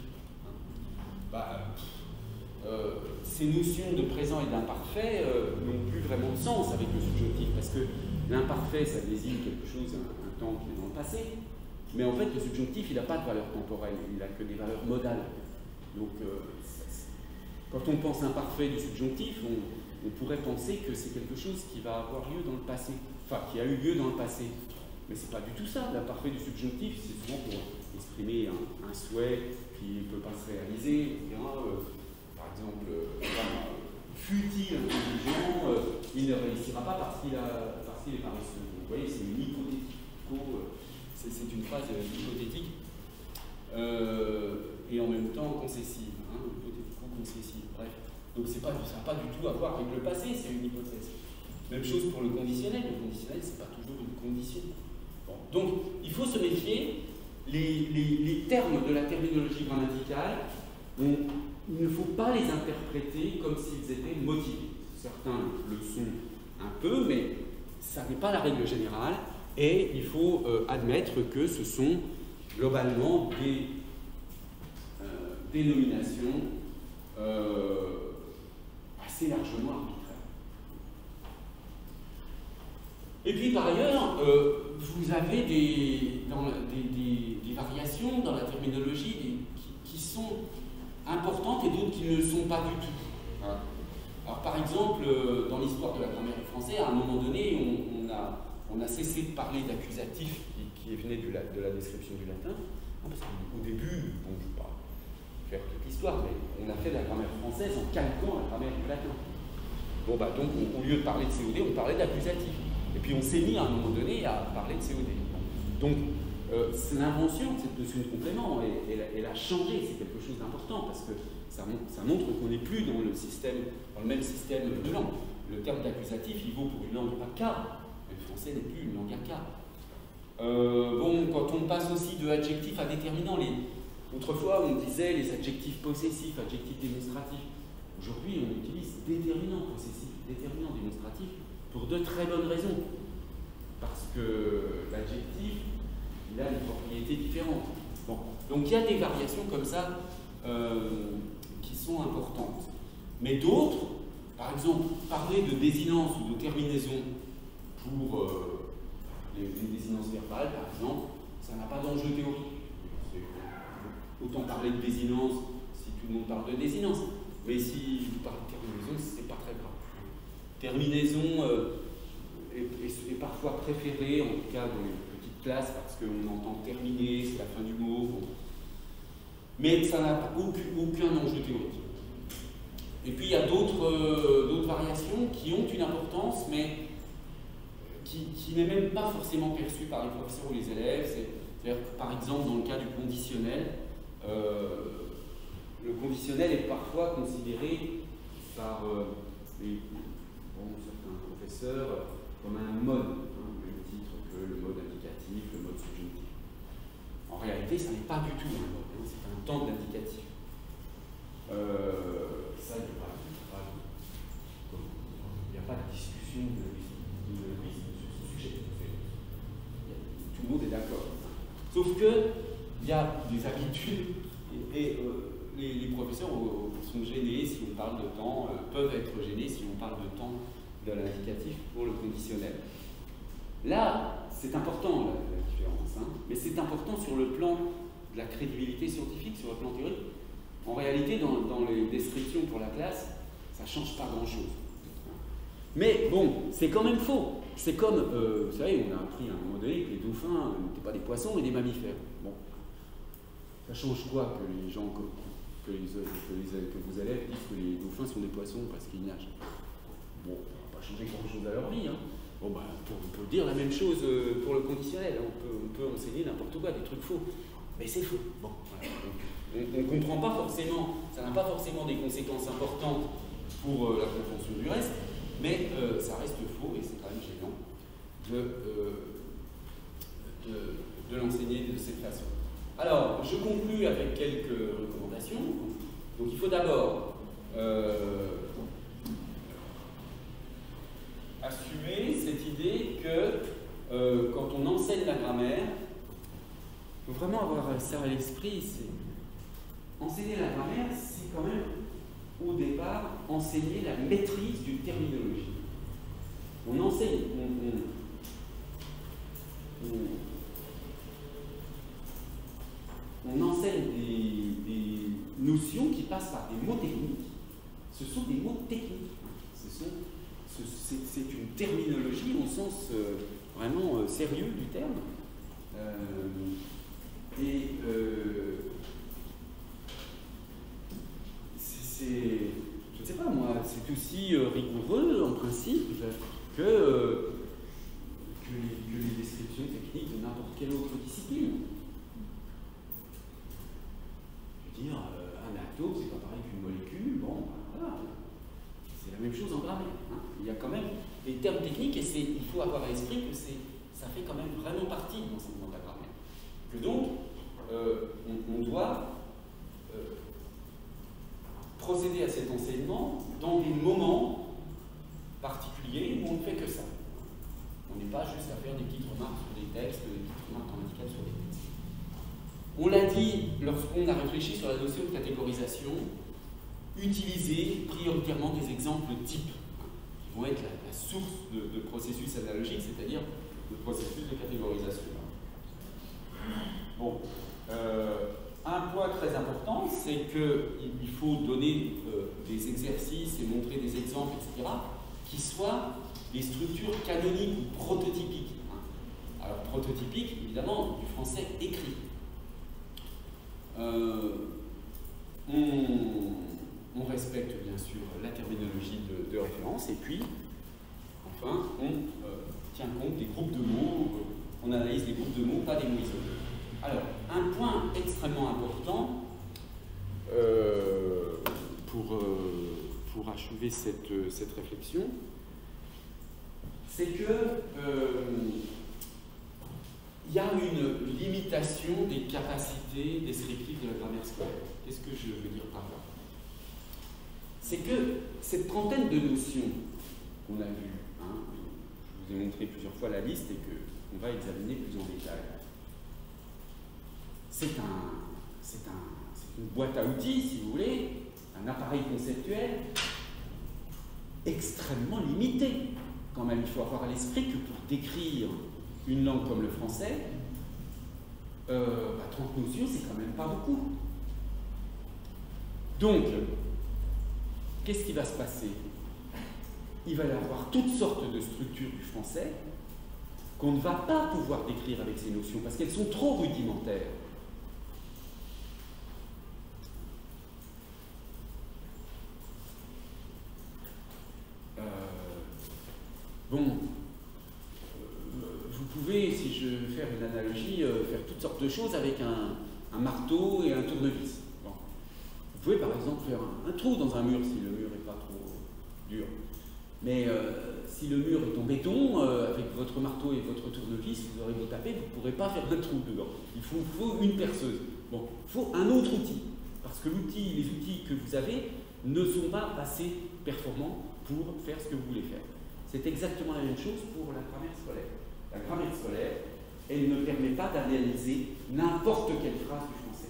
ces notions de présent et d'imparfait n'ont plus vraiment de sens avec le subjonctif, parce que l'imparfait, ça désigne quelque chose, un temps qui est dans le passé, mais en fait, le subjonctif, il n'a pas de valeur temporelle, il n'a que des valeurs modales. Donc, quand on pense imparfait du subjonctif, on pourrait penser que c'est quelque chose qui va avoir lieu dans le passé, enfin, qui a eu lieu dans le passé. Mais c'est pas du tout ça. L'imparfait du subjonctif, c'est souvent pour exprimer un souhait qui ne peut pas se réaliser. Par exemple, fut-il intelligent, il ne réussira pas parce qu'il est paresseux. Vous voyez, c'est une hypothétique. C'est une phrase hypothétique et en même temps concessive, hypothético-concessive. Bref. Donc ça n'a pas du tout à voir avec le passé, c'est une hypothèse. Même chose pour le conditionnel. Le conditionnel, c'est pas toujours une condition. Bon. Donc, il faut se méfier. Les termes de la terminologie grammaticale, il ne faut pas les interpréter comme s'ils étaient motivés. Certains le sont un peu, mais ça n'est pas la règle générale. Et il faut admettre que ce sont globalement des dénominations assez largement arbitraires. Et puis par ailleurs, vous avez des variations dans la terminologie qui sont importantes et d'autres qui ne le sont pas du tout. Alors par exemple, dans l'histoire de la grammaire du français, à un moment donné, on a cessé de parler d'accusatif qui venait de la description du latin, parce qu'au début, bon, je ne vais pas faire toute l'histoire, mais on a fait de la grammaire française en calquant la grammaire du latin. Bon, donc, au lieu de parler de COD, on parlait d'accusatif. Et puis on s'est mis à un moment donné à parler de COD. Donc, c'est l'invention de cette notion de complément, et elle a changé, c'est quelque chose d'important, parce que ça montre qu'on n'est plus dans le même système de langue. Le terme d'accusatif, il vaut pour une langue à quart. Le français n'est plus une langue à quart. Quand on passe aussi de adjectifs à déterminants, autrefois on disait les adjectifs possessifs, adjectifs démonstratifs. Aujourd'hui on utilise déterminants possessifs, déterminants démonstratifs pour de très bonnes raisons. Parce que l'adjectif, il a des propriétés différentes. Bon. Donc il y a des variations comme ça qui sont importantes. Mais d'autres, par exemple, parler de désinence ou de terminaison pour une désinence verbale, par exemple, ça n'a pas d'enjeu théorique. Autant parler de désinence si tout le monde parle de désinence. Mais si vous parlez de terminaison, c'est pas très grave. Terminaison est parfois préférée, en tout cas dans les petites classes, parce qu'on entend terminer, c'est la fin du mot. Bon. Mais ça n'a aucun enjeu théorique. Et puis il y a d'autres variations qui ont une importance, mais qui n'est même pas forcément perçue par les professeurs ou les élèves. C'est-à-dire que, par exemple, dans le cas du conditionnel, le conditionnel est parfois considéré par certains professeurs comme un mode, au même titre que le mode indicatif, le mode subjonctif. En réalité, ça n'est pas du tout un mode, c'est un temps d'indicatif. Ça, il n'y a pas de discussion de linguisme sur ce sujet. Tout le monde est d'accord. Sauf qu'il y a des habitudes et les professeurs, au sont gênés si on parle de temps, peuvent être gênés si on parle de temps de l'indicatif pour le conditionnel. Là, c'est important la différence, hein, mais c'est important sur le plan de la crédibilité scientifique, sur le plan théorique. En réalité, dans les descriptions pour la classe, ça ne change pas grand-chose. Mais bon, c'est quand même faux. C'est comme, vous savez, on a appris à un moment donné que les dauphins n'étaient pas des poissons mais des mammifères. Bon, ça change quoi que les gens, que vos élèves disent que les dauphins sont des poissons parce qu'ils nagent? Bon, ça ne va pas changer grand-chose à leur vie. Hein. Bon, ben, on peut dire la même chose pour le conditionnel. On peut enseigner n'importe quoi, des trucs faux. Mais c'est faux. Bon, voilà. On ne comprend pas forcément, ça n'a pas forcément des conséquences importantes pour la compréhension du reste, mais ça reste faux et c'est quand même gênant de l'enseigner de cette façon. Alors, je conclus avec quelques recommandations. Donc, il faut d'abord assumer cette idée que quand on enseigne la grammaire, il faut vraiment avoir ça à l'esprit. Enseigner la grammaire, c'est quand même, au départ, enseigner la maîtrise d'une terminologie. On enseigne, on enseigne des notions qui passent par des mots techniques. Ce sont des mots techniques. C'est une terminologie au sens vraiment sérieux du terme. Je ne sais pas moi, c'est aussi rigoureux en principe que les descriptions techniques de n'importe quelle autre discipline. Je veux dire, un atome, c'est pas pareil qu'une molécule, bon, voilà. C'est la même chose en grammaire. Hein. Il y a quand même des termes techniques et il faut avoir à l'esprit que ça fait quand même vraiment partie de l'enseignement de la grammaire. Que donc, on doit procéder à cet enseignement dans des moments particuliers où on ne fait que ça. On n'est pas juste à faire des petites remarques sur des textes, des petites remarques grammaticales sur des textes. On l'a dit lorsqu'on a réfléchi sur la notion de catégorisation, utiliser prioritairement des exemples types qui vont être la source de processus analogiques, c'est-à-dire le processus de catégorisation. Bon, un point très important, c'est qu'il faut donner des exercices et montrer des exemples, etc., qui soient des structures canoniques ou prototypiques. Alors, prototypique, évidemment, du français écrit. On respecte bien sûr la terminologie de référence et puis, enfin, on tient compte des groupes de mots, on analyse les groupes de mots, pas des mots isolés. Alors, un point extrêmement important pour achever cette réflexion, c'est que il y a une limitation des capacités descriptives de la grammaire scolaire. Qu'est-ce que je veux dire par là? C'est que cette trentaine de notions qu'on a vues, hein, je vous ai montré plusieurs fois la liste et qu'on va examiner plus en détail, c'est une boîte à outils, si vous voulez, un appareil conceptuel extrêmement limité. Quand même, il faut avoir à l'esprit que pour décrire une langue comme le français, 30 notions, c'est quand même pas beaucoup. Donc, qu'est-ce qui va se passer? Il va y avoir toutes sortes de structures du français qu'on ne va pas pouvoir décrire avec ces notions parce qu'elles sont trop rudimentaires. Bon, vous pouvez, si je veux faire une analogie, faire toutes sortes de choses avec un marteau et un tournevis. Bon. Vous pouvez par exemple faire un trou dans un mur si le mur n'est pas trop dur. Mais si le mur est en béton, avec votre marteau et votre tournevis, vous aurez beau taper, vous ne pourrez pas faire un trou dedans. Il faut une perceuse. Bon, il faut un autre outil. Parce que les outils que vous avez ne sont pas assez performants pour faire ce que vous voulez faire. C'est exactement la même chose pour la grammaire scolaire. La grammaire scolaire, elle ne permet pas d'analyser n'importe quelle phrase du français.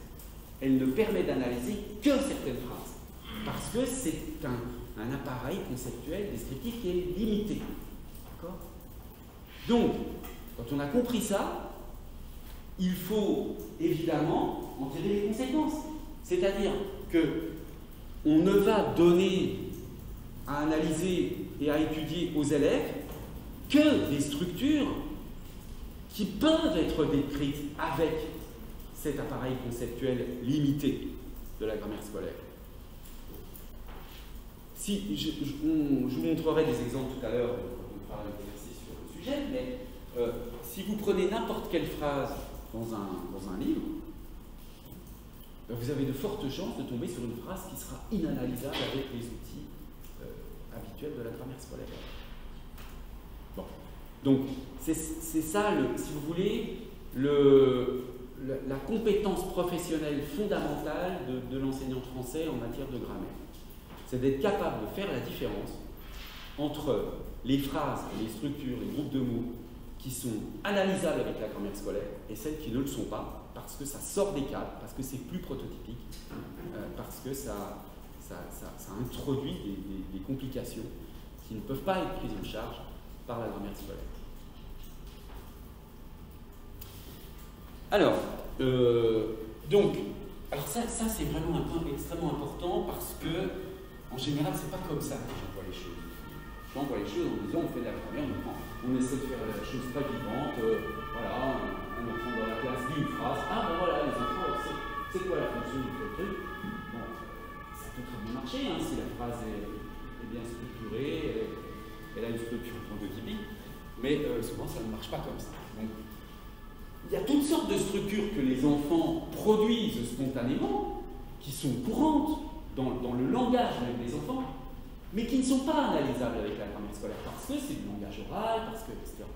Elle ne permet d'analyser que certaines phrases. parce que c'est un appareil conceptuel descriptif qui est limité. D'accord ? Donc, quand on a compris ça, il faut évidemment en tirer les conséquences. C'est-à-dire que on ne va donner à analyser et à étudier aux élèves que des structures qui peuvent être décrites avec cet appareil conceptuel limité de la grammaire scolaire. Si, je vous montrerai des exemples tout à l'heure quand on fera l'exercice sur le sujet, mais si vous prenez n'importe quelle phrase dans un livre, vous avez de fortes chances de tomber sur une phrase qui sera inanalysable avec les outils habituels de la grammaire scolaire. Bon. Donc, c'est ça, si vous voulez, la compétence professionnelle fondamentale de l'enseignant français en matière de grammaire. C'est d'être capable de faire la différence entre les phrases, les structures, les groupes de mots qui sont analysables avec la grammaire scolaire et celles qui ne le sont pas, parce que ça sort des cadres, parce que c'est plus prototypique, parce que ça introduit des complications qui ne peuvent pas être prises en charge par la grammaire scolaire. Alors, ça c'est vraiment un point extrêmement important parce que, en général, c'est pas comme ça que j'envoie les choses. J'envoie les choses en disant on fait de la grammaire, on essaie de faire la chose pas vivante, voilà, un enfant dans la classe dit une phrase, ah ben voilà, les enfants, c'est quoi la fonction du truc? Bon, ça peut très bien marcher, hein, si la phrase est bien structurée, elle a une structure prototypique, mais souvent ça ne marche pas comme ça. Donc, il y a toutes sortes de structures que les enfants produisent spontanément, qui sont courantes dans le langage des enfants, mais qui ne sont pas analysables avec la grammaire scolaire, parce que c'est du langage oral, parce que, etc.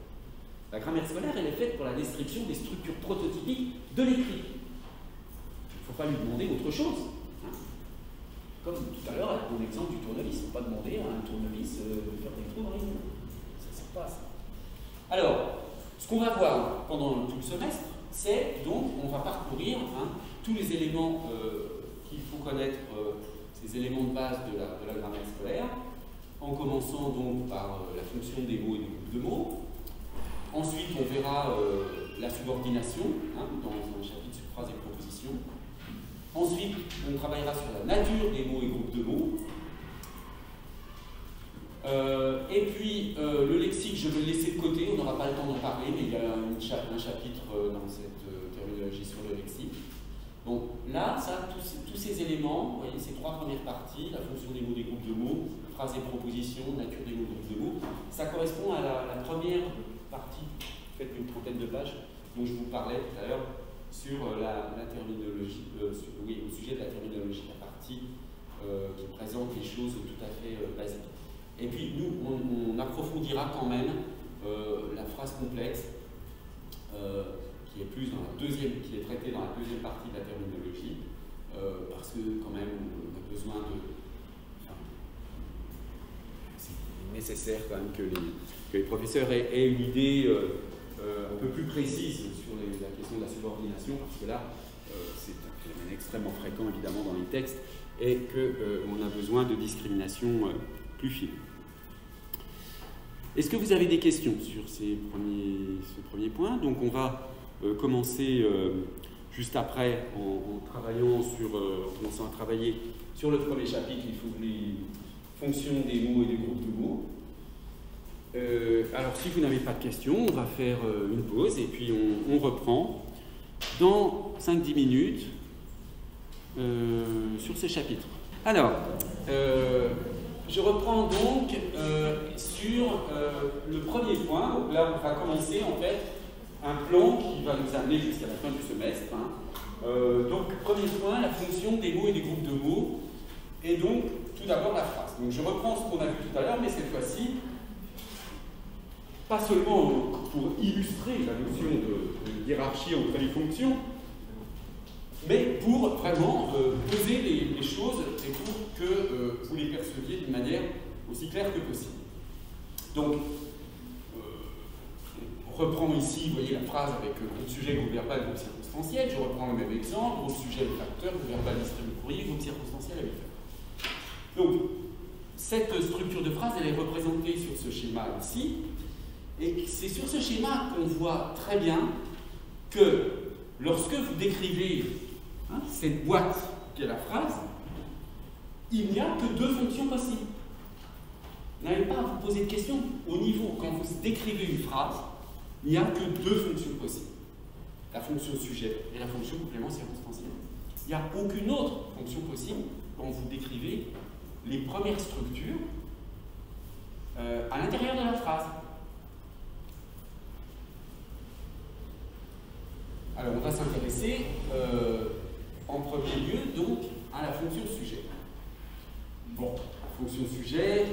La grammaire scolaire, elle est faite pour la description des structures prototypiques de l'écrit. Il ne faut pas lui demander autre chose. Hein. Comme tout à l'heure, avec mon exemple du tournevis, il ne faut pas demander à un tournevis de faire des trous dans les murs. Ça ne sert pas à ça. Alors, ce qu'on va voir pendant tout le semestre, c'est donc, on va parcourir tous les éléments qu'il faut connaître, ces éléments de base de la grammaire scolaire, en commençant donc par la fonction des mots et des groupes de mots. Ensuite, on verra la subordination, dans un chapitre sur phrases et propositions. Ensuite, on travaillera sur la nature des mots et groupes de mots. Et puis, le lexique, je vais le laisser de côté, on n'aura pas le temps d'en parler, mais il y a un chapitre dans cette terminologie sur le lexique. Donc là, tous ces éléments, vous voyez, ces trois premières parties, la fonction des mots, des groupes de mots, phrases et propositions, nature des mots, groupes de mots, ça correspond à la première partie, faite d'une trentaine de pages, dont je vous parlais tout à l'heure, sur la terminologie, au sujet de la terminologie, la partie qui présente les choses tout à fait basiques. Et puis nous, on approfondira quand même la phrase complexe, qui est plus dans qui est traitée dans la deuxième partie de la terminologie, parce que quand même on a besoin c'est nécessaire quand même que les professeurs aient une idée un peu plus précise sur la question de la subordination, parce que là c'est un phénomène extrêmement fréquent évidemment dans les textes, et qu'on a besoin de discrimination plus fine. Est-ce que vous avez des questions sur ce premier point? Donc on va commencer juste après en commençant à travailler sur le premier chapitre, il faut les fonctions des mots et des groupes de mots. Alors si vous n'avez pas de questions, on va faire une pause et puis on reprend dans 5-10 minutes sur ce chapitre. Alors, je reprends donc sur le premier point. Donc là, on va commencer en fait un plan qui va nous amener jusqu'à la fin du semestre. Donc, premier point, la fonction des mots et des groupes de mots. Et donc, tout d'abord, la phrase. Donc, je reprends ce qu'on a vu tout à l'heure, mais cette fois-ci, pas seulement pour illustrer la notion de hiérarchie entre les fonctions, mais pour vraiment poser les choses et pour que vous les perceviez d'une manière aussi claire que possible. Donc, on reprend ici, vous voyez la phrase avec groupe sujet, groupe verbal, groupe circonstanciel. Je reprends le même exemple, groupe sujet, le facteur, groupe verbal, distribué courrier, groupe circonstanciel avec facteur. Donc, cette structure de phrase, elle est représentée sur ce schéma aussi. Et c'est sur ce schéma qu'on voit très bien que lorsque vous décrivez cette boîte qui est la phrase, il n'y a que deux fonctions possibles. Vous n'avez pas à vous poser de questions. Au niveau, quand vous décrivez une phrase, il n'y a que deux fonctions possibles. La fonction sujet et la fonction complément circonstanciel. Il n'y a aucune autre fonction possible quand vous décrivez les premières structures à l'intérieur de la phrase. Alors, on va s'intéresser en premier lieu donc à la fonction sujet. Bon, la fonction sujet,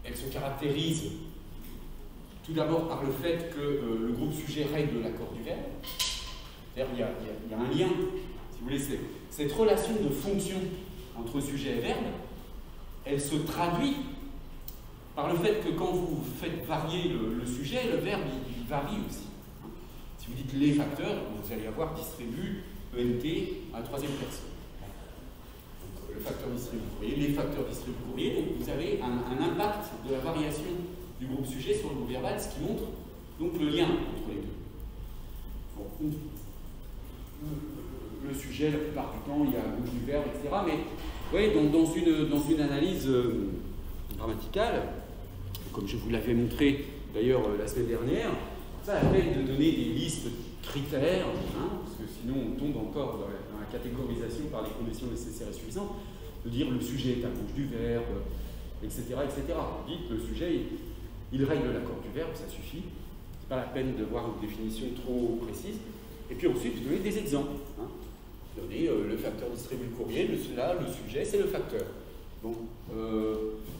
elle se caractérise tout d'abord par le fait que le groupe sujet règle l'accord du verbe. C'est-à-dire qu'il y a un lien, si vous voulez, cette relation de fonction entre sujet et verbe, elle se traduit par le fait que quand vous faites varier le sujet, le verbe il varie aussi. Si vous dites les facteurs, vous allez avoir distribue ENT à troisième personne. Donc, le facteur distribue courrier, les facteurs distribue courrier, donc vous avez un impact de la variation du groupe sujet sur le groupe verbal, ce qui montre donc le lien entre les deux. Bon, le sujet, la plupart du temps, il y a un groupe du verbe, etc. Mais vous voyez, dans une analyse grammaticale, comme je vous l'avais montré d'ailleurs la semaine dernière, ça a la peine de donner des listes de critères, parce que sinon on tombe encore dans la catégorisation par les conditions nécessaires et suffisantes, de dire le sujet est à gauche du verbe, etc. etc. Vous dites le sujet, il règle l'accord du verbe, ça suffit. C'est pas la peine de voir une définition trop précise. Et puis ensuite, vous donnez des exemples. Vous donnez le facteur distribue le courrier, le sujet, c'est le facteur. Bon,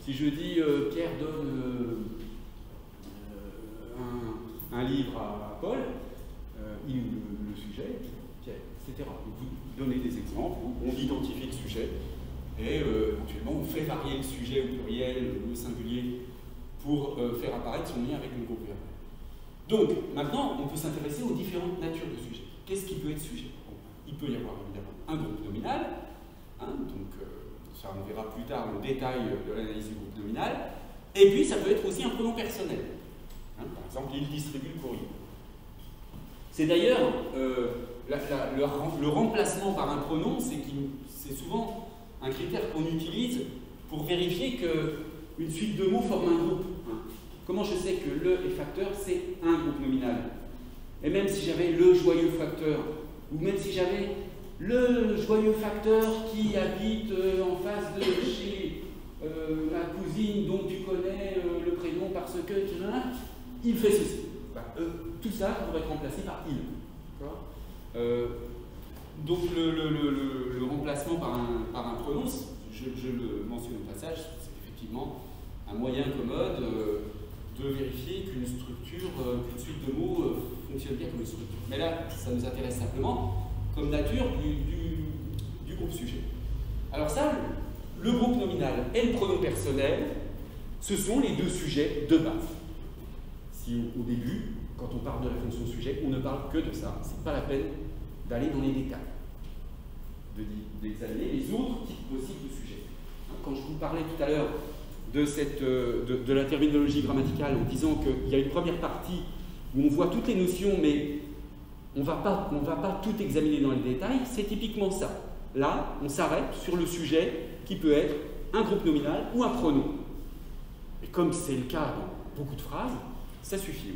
si je dis Pierre donne un livre à Paul, le sujet, Pierre, etc. Donc vous donnez des exemples, on identifie le sujet, et éventuellement on fait varier le sujet au pluriel, au singulier, pour faire apparaître son lien avec le groupe verbal. Donc, maintenant, on peut s'intéresser aux différentes natures de sujet. Qu'est-ce qui peut être sujet? Il peut y avoir évidemment un groupe nominal, donc ça on verra plus tard le détail de l'analyse du groupe nominal, et puis ça peut être aussi un pronom personnel. Par exemple, il distribue le courrier. C'est d'ailleurs le remplacement par un pronom, c'est souvent un critère qu'on utilise pour vérifier qu'une suite de mots forme un groupe. Comment je sais que le et facteur, c'est un groupe nominal? Et même si j'avais le joyeux facteur, ou même si j'avais le joyeux facteur qui habite en face de chez la cousine dont tu connais le prénom parce que il fait ceci. Tout ça pourrait être remplacé par il. Donc le remplacement par un pronom, je le mentionne au passage, c'est effectivement un moyen commode de vérifier qu'une structure, qu'une suite de mots fonctionne bien comme une structure. Mais là, ça nous intéresse simplement comme nature du groupe sujet. Alors ça, le groupe nominal et le pronom personnel, ce sont les deux sujets de base. Si au début, quand on parle de la fonction sujet, on ne parle que de ça, c'est pas la peine d'aller dans les détails, d'examiner les autres types possibles de sujets. Quand je vous parlais tout à l'heure de la terminologie grammaticale en disant qu'il y a une première partie où on voit toutes les notions, mais on ne va pas tout examiner dans les détails, c'est typiquement ça. Là, on s'arrête sur le sujet qui peut être un groupe nominal ou un pronom. Et comme c'est le cas dans beaucoup de phrases, ça suffit.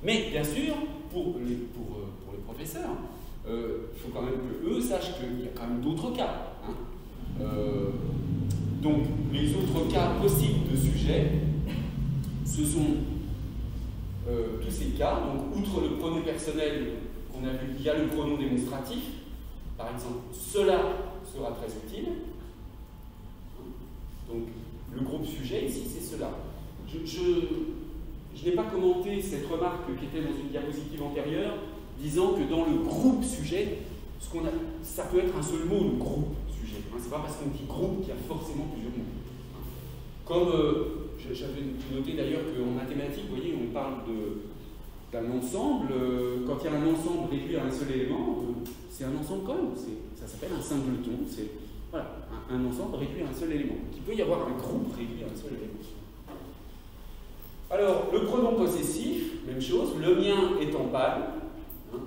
Mais bien sûr, pour les professeurs, il faut quand même qu'eux sachent qu'il y a quand même d'autres cas. Donc, les autres cas possibles de sujet, ce sont tous ces cas. Donc, outre le pronom personnel qu'on a vu, il y a le pronom démonstratif. Par exemple, cela sera très utile. Donc, le groupe sujet, ici, c'est cela. Je n'ai pas commenté cette remarque qui était dans une diapositive antérieure, disant que dans le groupe sujet, ça peut être un seul mot, le groupe sujet. C'est pas parce qu'on dit groupe qu'il y a forcément plusieurs mots. Comme j'avais noté d'ailleurs qu'en mathématiques, vous voyez, on parle d'un ensemble, quand il y a un ensemble réduit à un seul élément, c'est un ensemble quand même, ça s'appelle un singleton, c'est voilà, un ensemble réduit à un seul élément. Donc, il peut y avoir un groupe réduit à un seul élément. Alors, le pronom possessif, même chose, le mien est en pâle, hein,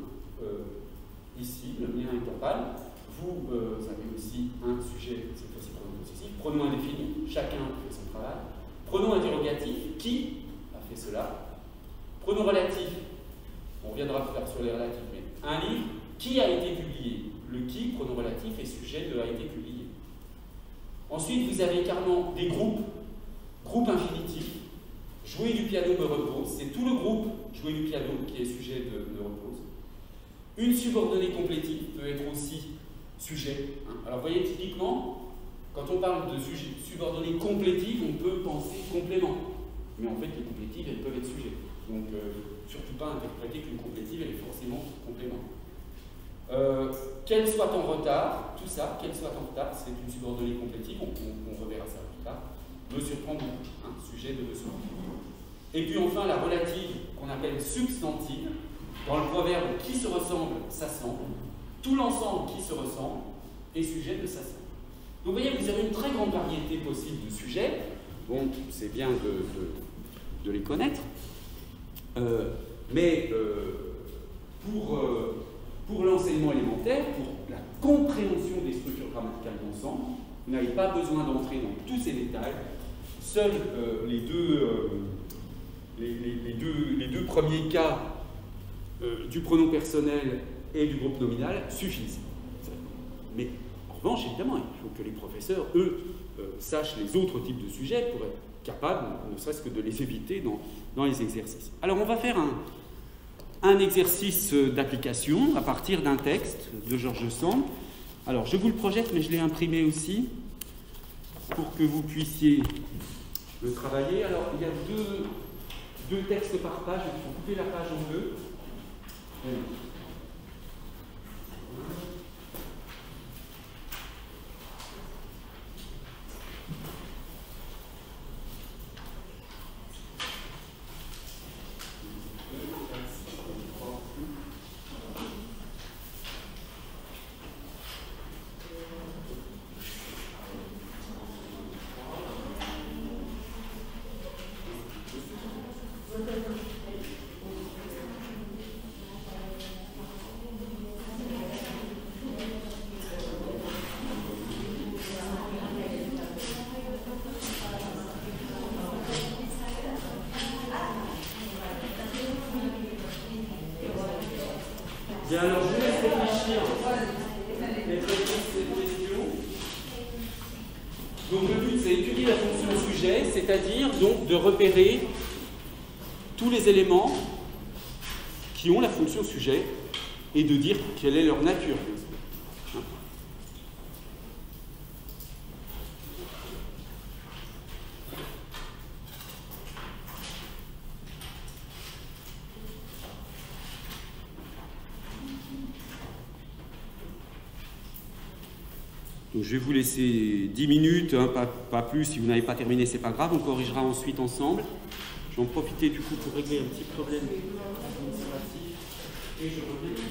ici, le mien est en pâle. Vous avez aussi un sujet, cette fois-ci pronom possessif, pronom indéfini, chacun fait son travail. Pronom interrogatif, qui a fait cela? Pronom relatif, on reviendra plus tard sur les relatifs, mais un livre, qui a été publié? Le qui, pronom relatif, est sujet de a été publié. Ensuite, vous avez carrément des groupes, groupe infinitif. Jouer du piano me repose, c'est tout le groupe jouer du piano qui est sujet de me repose. Une subordonnée complétive peut être aussi sujet. Hein. Alors, vous voyez, typiquement, quand on parle de subordonnée complétive, on peut penser complément. Mais en fait, les complétives, elles peuvent être sujets. Donc, surtout pas interpréter qu'une complétive, elle est forcément complément. Qu'elle soit en retard, tout ça, qu'elle soit en retard, c'est une subordonnée complétive, on reverra ça plus tard. Me surprendre beaucoup, hein, sujet de me surprendre. Et puis enfin, la relative, qu'on appelle substantive, dans le proverbe qui se ressemble, s'assemble, tout l'ensemble qui se ressemble est sujet de s'assemble. Donc vous voyez, vous avez une très grande variété possible de sujets. Bon, c'est bien de les connaître, mais pour l'enseignement élémentaire, pour la compréhension des structures grammaticales d'ensemble, vous n'avez pas besoin d'entrer dans tous ces détails. Seuls les deux premiers cas du pronom personnel et du groupe nominal suffisent. Mais en revanche, évidemment, il faut que les professeurs, eux, sachent les autres types de sujets pour être capables, ne serait-ce que de les éviter dans les exercices. Alors, on va faire un exercice d'application à partir d'un texte de George Sand. Alors, je vous le projette, mais je l'ai imprimé aussi pour que vous puissiez le travailler. Alors, il y a deux textes par page, il faut couper la page en deux. Bien, alors je vous laisse réfléchir et traiter cette question. Donc le but, c'est d'étudier la fonction sujet, c'est-à-dire donc de repérer tous les éléments qui ont la fonction sujet et de dire quelle est leur nature. Donc je vais vous laisser 10 minutes, hein, pas plus. Si vous n'avez pas terminé, c'est pas grave, on corrigera ensuite ensemble. Je vais en profiter du coup pour régler un petit problème administratif et je reviens.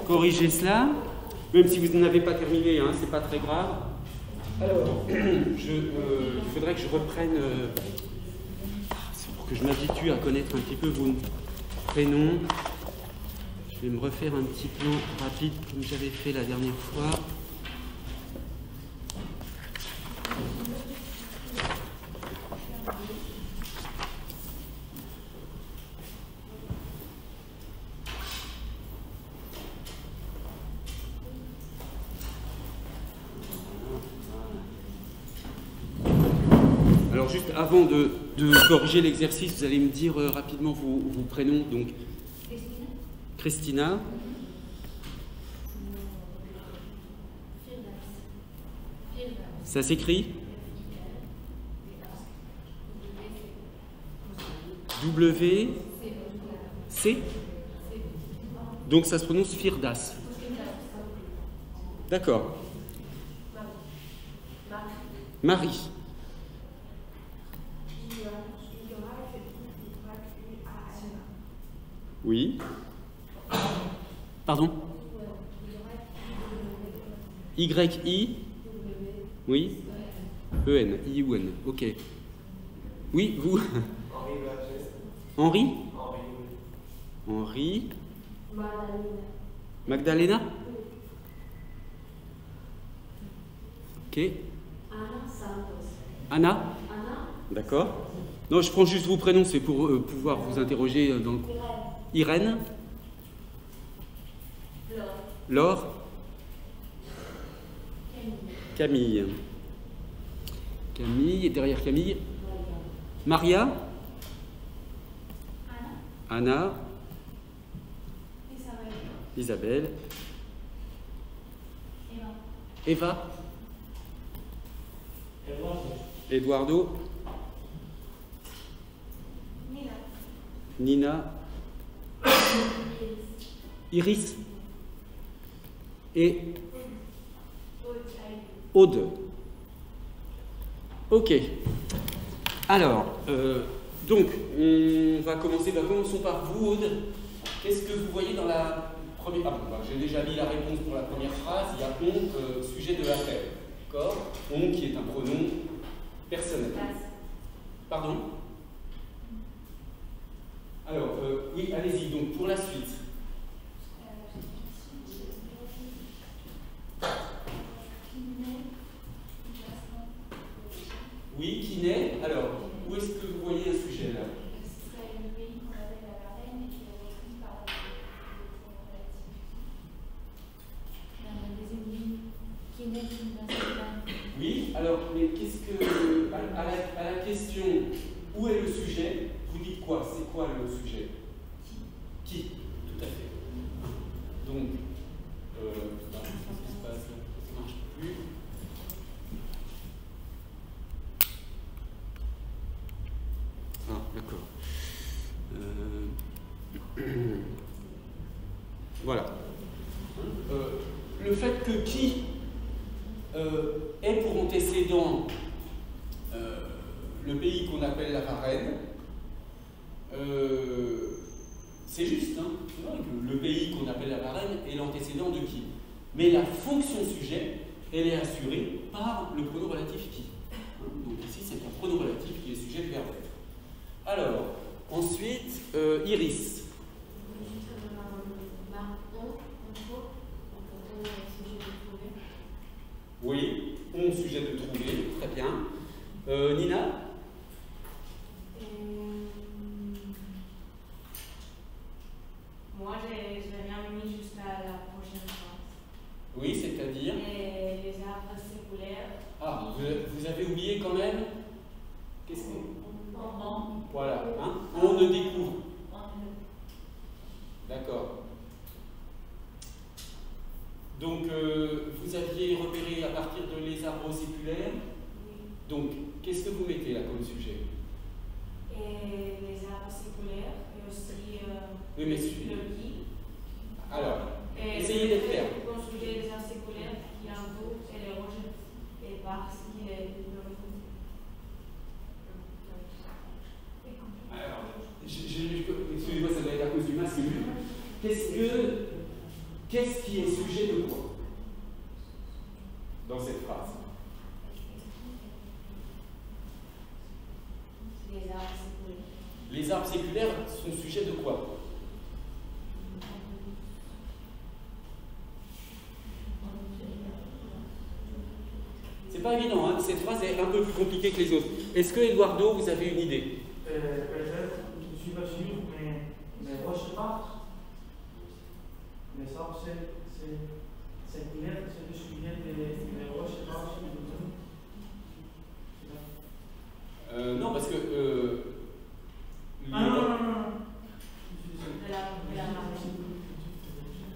Corriger cela, même si vous n'avez pas terminé, hein, c'est pas très grave. Alors, il faudrait que je reprenne. C'est pour que je m'habitue à connaître un petit peu vos prénoms. Je vais me refaire un petit plan rapide comme j'avais fait la dernière fois. Alors juste avant de corriger l'exercice, vous allez me dire rapidement vos prénoms. Donc Christina. Ça s'écrit W C. Donc ça se prononce Firdas. D'accord. Marie. Oui. Pardon? Y-I. Oui. E-N. I-U-N. Ok. Oui, vous. Henri. Henri. Magdalena. Ok. Anna. D'accord. Non, je prends juste vos prénoms, c'est pour pouvoir vous interroger dans le cours. Irène. Laure. Camille. Camille, et derrière Camille Maria. Anna. Isabelle. Eva. Eduardo. Nina. Iris. Et Aude. Ok. Alors, donc, on va commencer. Commençons par vous, Aude. Qu'est-ce que vous voyez dans la première... Ah bon, j'ai déjà mis la réponse pour la première phrase. Il y a on, sujet de l'appel. D'accord? On qui est un pronom personnel. Pardon? Alors, oui, allez-y. Donc, pour la suite. Oui, qui naît. Alors, où est-ce que vous voyez un sujet là? Ce serait le pays qu'on appelle la reine et qui est repris par le relatif. Dans la deuxième ligne, qui naît d'une nation. Oui, alors, mais qu'est-ce que. À la question où est le sujet, vous dites quoi? C'est quoi le sujet? Qui? Tout à fait. Donc, qu'est-ce qui se passe là? Ça ne marche plus. Ah, d'accord. Voilà. Le fait que qui ait pour antécédent le pays qu'on appelle la Varenne, c'est juste, hein, c'est vrai que le pays qu'on appelle la Varenne est l'antécédent de qui? Mais la fonction sujet, elle est assurée par le pronom relatif qui. Donc ici, c'est un pronom relatif qui est sujet du verbe être. Alors, ensuite, Iris. Oui, on sujet de trouver, très bien. Nina. Moi, je n'ai rien mis jusqu'à la prochaine phrase. Oui, c'est-à-dire les arbres séculaires. Ah, vous avez oublié quand même. Qu'est-ce que voilà, hein? On ne découvre. D'accord. Donc, vous aviez repéré à partir de les arbres séculaires. Oui. Donc, qu'est-ce que vous mettez là comme sujet? Et les arbres séculaires, et aussi oui, mais le qui. Alors, et essayez d'être clair. Conjuguer les arbres séculaires qui en groupe et les rejets. Et parce qu'il est alors, excusez-moi, ça doit être à cause du masque. Qu'est-ce qui est sujet de quoi dans cette phrase? les arbres séculaires. les arbres séculaires sont sujets de quoi? C'est pas évident, hein, cette phrase est un peu plus compliquée que les autres. Est-ce que, Eduardo, vous avez une idée? Peut-être, je ne suis pas sûr, mais roche part. Les arbres séculaires, c'est le sujet des roches part. Non, parce que... non.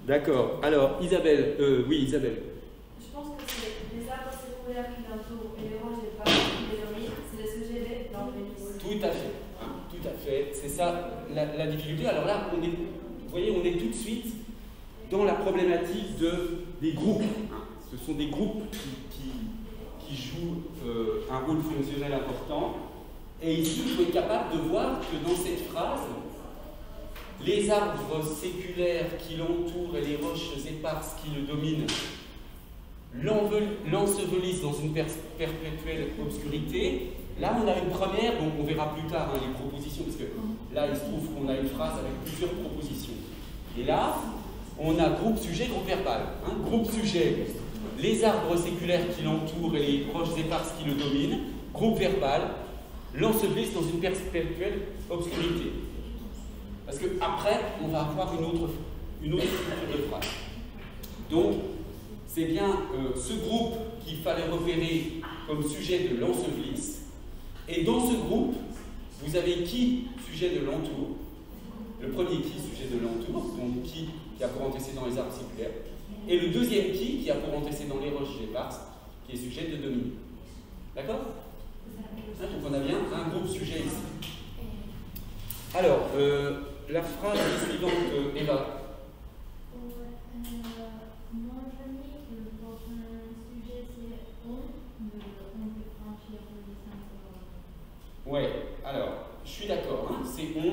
D'accord. Alors, Isabelle, oui, Isabelle. Je pense que c'est les arbres séculaires qui l'entourent et les roches et pas qui les dominent, c'est le sujet de l'environnement. Tout à fait. Hein, tout à fait. C'est ça la difficulté. Alors là, vous voyez, on est tout de suite dans la problématique des groupes. Hein. Ce sont des groupes qui jouent un rôle fonctionnel important. Et ici, il faut être capable de voir que dans cette phrase, les arbres séculaires qui l'entourent et les roches éparses qui le dominent l'ensevelissent dans une perpétuelle obscurité. Là, on a une première, donc on verra plus tard hein, les propositions, parce que là, il se trouve qu'on a une phrase avec plusieurs propositions. Et là, on a groupe sujet, groupe verbal. Hein. Groupe sujet, les arbres séculaires qui l'entourent et les roches éparses qui le dominent. Groupe verbal, l'ensevelissent dans une perpétuelle obscurité. Parce qu'après, on va avoir une autre structure de phrase. Donc, c'est bien ce groupe qu'il fallait repérer comme sujet de l'ensevelisse. Et dans ce groupe, vous avez qui sujet de l'entour? Le premier qui sujet de l'entour, donc qui a pour antécédent les arbres séculaires. Et le deuxième qui a pour antécédent les roches éparses, qui est sujet de dominer. D'accord? Donc on a bien un groupe sujet ici. Alors, la phrase suivante, Eva. Moi, je dis que le prochain sujet, c'est on peut franchir le distance. Ouais, alors, je suis d'accord, hein, c'est on.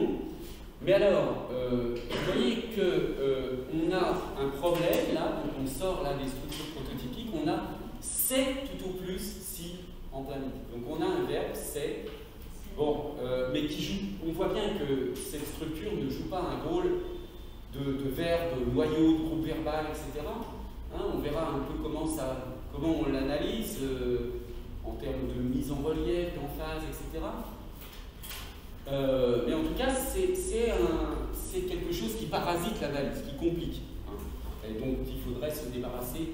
Mais alors, vous voyez qu'on a un problème, là, donc on sort là des structures prototypiques, on a c'est tout au plus si en plein milieu. Donc on a un verbe, c'est, bon, mais qui joue, on voit bien que cette structure ne joue pas un rôle de verbe, de noyau, de groupe verbal, etc. Hein, on verra un peu comment on l'analyse en termes de mise en relief, d'emphase, etc. Mais en tout cas, c'est quelque chose qui parasite l'analyse, qui complique. Hein. Et donc, il faudrait se débarrasser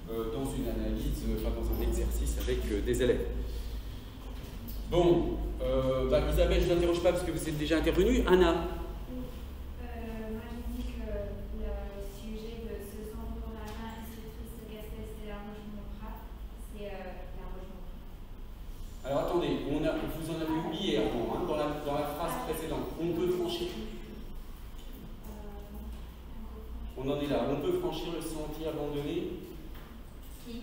dans une analyse, enfin dans un exercice avec des élèves. Bon, Isabelle, je ne vous interroge pas parce que vous êtes déjà intervenue. Anna? Moi, je dis que le sujet de ce centre marin et ce triste castel, c'est la roche Montprat, c'est la roche Montprat. Alors attendez, vous en avez oublié avant, hein, dans la phrase précédente. On peut franchir. On en est là. On peut franchir le sentier abandonné. Qui?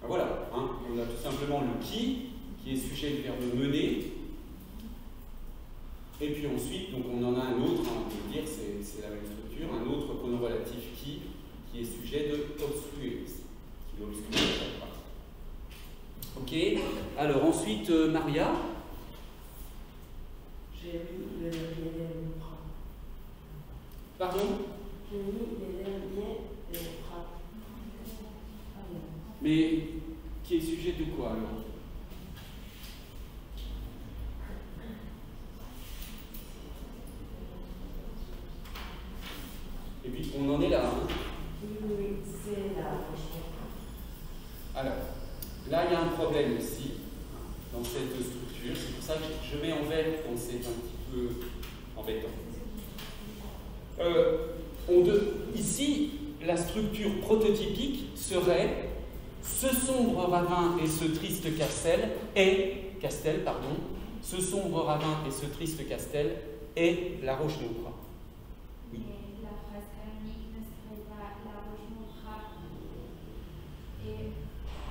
Voilà, hein, on a tout simplement le qui est sujet du verbe mener. Et puis ensuite, donc on en a un autre, hein, on peut dire, c'est la même structure, un autre pronom relatif qui est sujet de obstruer, qui obstrue chaque phrase. Ok, alors ensuite, Maria. J'ai vu les derniers bras. Pardon? J'ai mis les derniers bras. Mais qui est sujet de quoi alors? Et puis on en est là. Hein. Oui, c'est là. Alors, là il y a un problème aussi dans cette structure. C'est pour ça que je mets en vert quand c'est un petit peu embêtant. Ici, la structure prototypique serait ce sombre ravin et ce triste castel ce sombre ravin et ce triste castel est la roche Montprat. Oui. Et la phrase canonique ne serait pas la roche Montprat et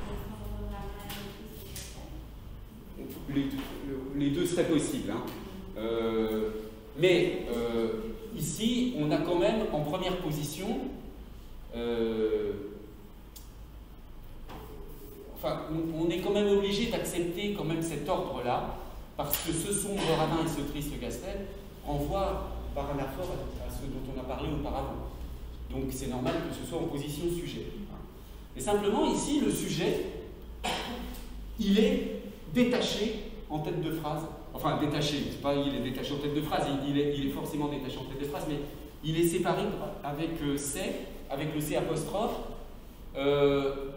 le sombre ravin et le triste castel. Les deux seraient possibles. Hein. Mais ici, on a quand même en première position, on est quand même obligé d'accepter quand même cet ordre-là, parce que ce sombre ravin et ce triste Castel renvoient par anaphore à ce dont on a parlé auparavant. Donc c'est normal que ce soit en position sujet. Et simplement ici, le sujet, il est détaché en tête de phrase. Enfin, détaché, c'est pas il est détaché en tête de phrase, il est forcément détaché en tête de phrase, mais il est séparé avec avec le C apostrophe,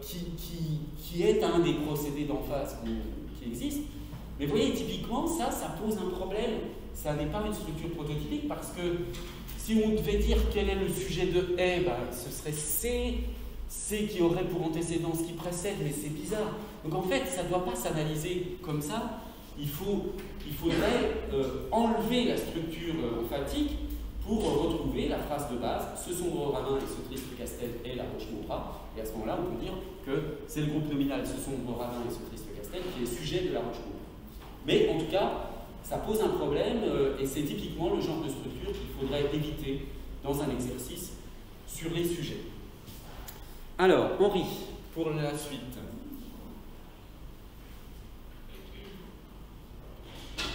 qui est un des procédés d'emphase qui existent. Mais vous voyez, typiquement, ça pose un problème. Ça n'est pas une structure prototypique parce que si on devait dire quel est le sujet de est, ce serait C qui aurait pour antécédent ce qui précède, mais c'est bizarre. Donc en fait, ça ne doit pas s'analyser comme ça. Il faudrait enlever la structure emphatique pour retrouver la phrase de base, ce sombre ravin et ce triste Castel est la Roche-Maurois. Et à ce moment-là, on peut dire que c'est le groupe nominal, ce sombre ravin et ce triste Castel, qui est sujet de la Roche-Maurois. Mais en tout cas, ça pose un problème et c'est typiquement le genre de structure qu'il faudrait éviter dans un exercice sur les sujets. Alors, Henri, pour la suite.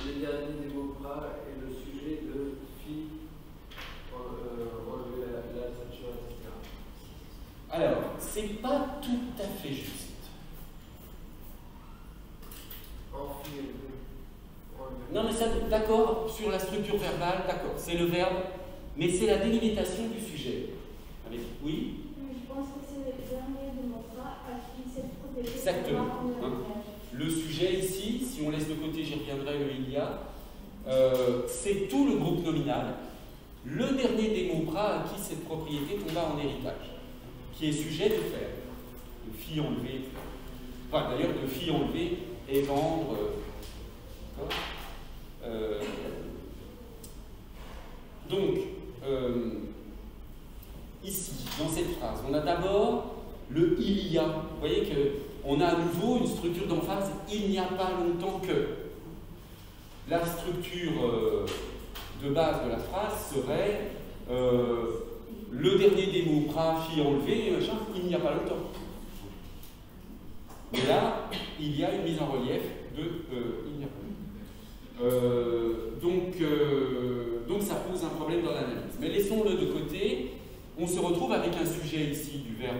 Le dernier des mots bras est le sujet de fille, relever la ceinture, etc. Alors, c'est pas tout à fait juste. En fille, non, mais ça, d'accord, sur la structure verbale, d'accord, c'est le verbe, mais c'est la délimitation du sujet. Oui? Je pense que c'est le dernier de mon bras à qui c'est protégé. Exactement. Le sujet ici, si on laisse de côté, j'y reviendrai, le il y a, c'est tout le groupe nominal. Le dernier des mots bras à qui cette propriété tomba en héritage, qui est sujet de faire. De fille enlevée, enfin d'ailleurs de fille enlevée et vendre. Donc, ici, dans cette phrase, on a d'abord le il y a. Vous voyez qu'on a à nouveau une structure d'emphase il n'y a pas longtemps que. La structure de base de la phrase serait le dernier des mots bras, fille enlevée, il n'y a pas longtemps. Mais là, il y a une mise en relief de il n'y a pas longtemps. Donc ça pose un problème dans l'analyse. Mais laissons-le de côté. On se retrouve avec un sujet ici du verbe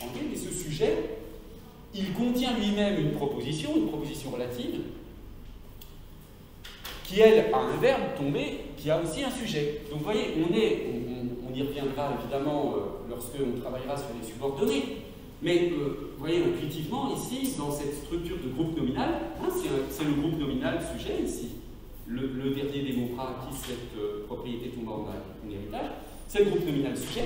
enlever, et ce sujet, il contient lui-même une proposition relative, qui elle a un verbe tombé, qui a aussi un sujet. Donc vous voyez, on y reviendra évidemment lorsque on travaillera sur les subordonnés. Mais vous voyez intuitivement ici, dans cette structure de groupe nominal, c'est le groupe nominal sujet ici. Le dernier des mots bras à qui cette propriété tombe en héritage, c'est le groupe nominal sujet.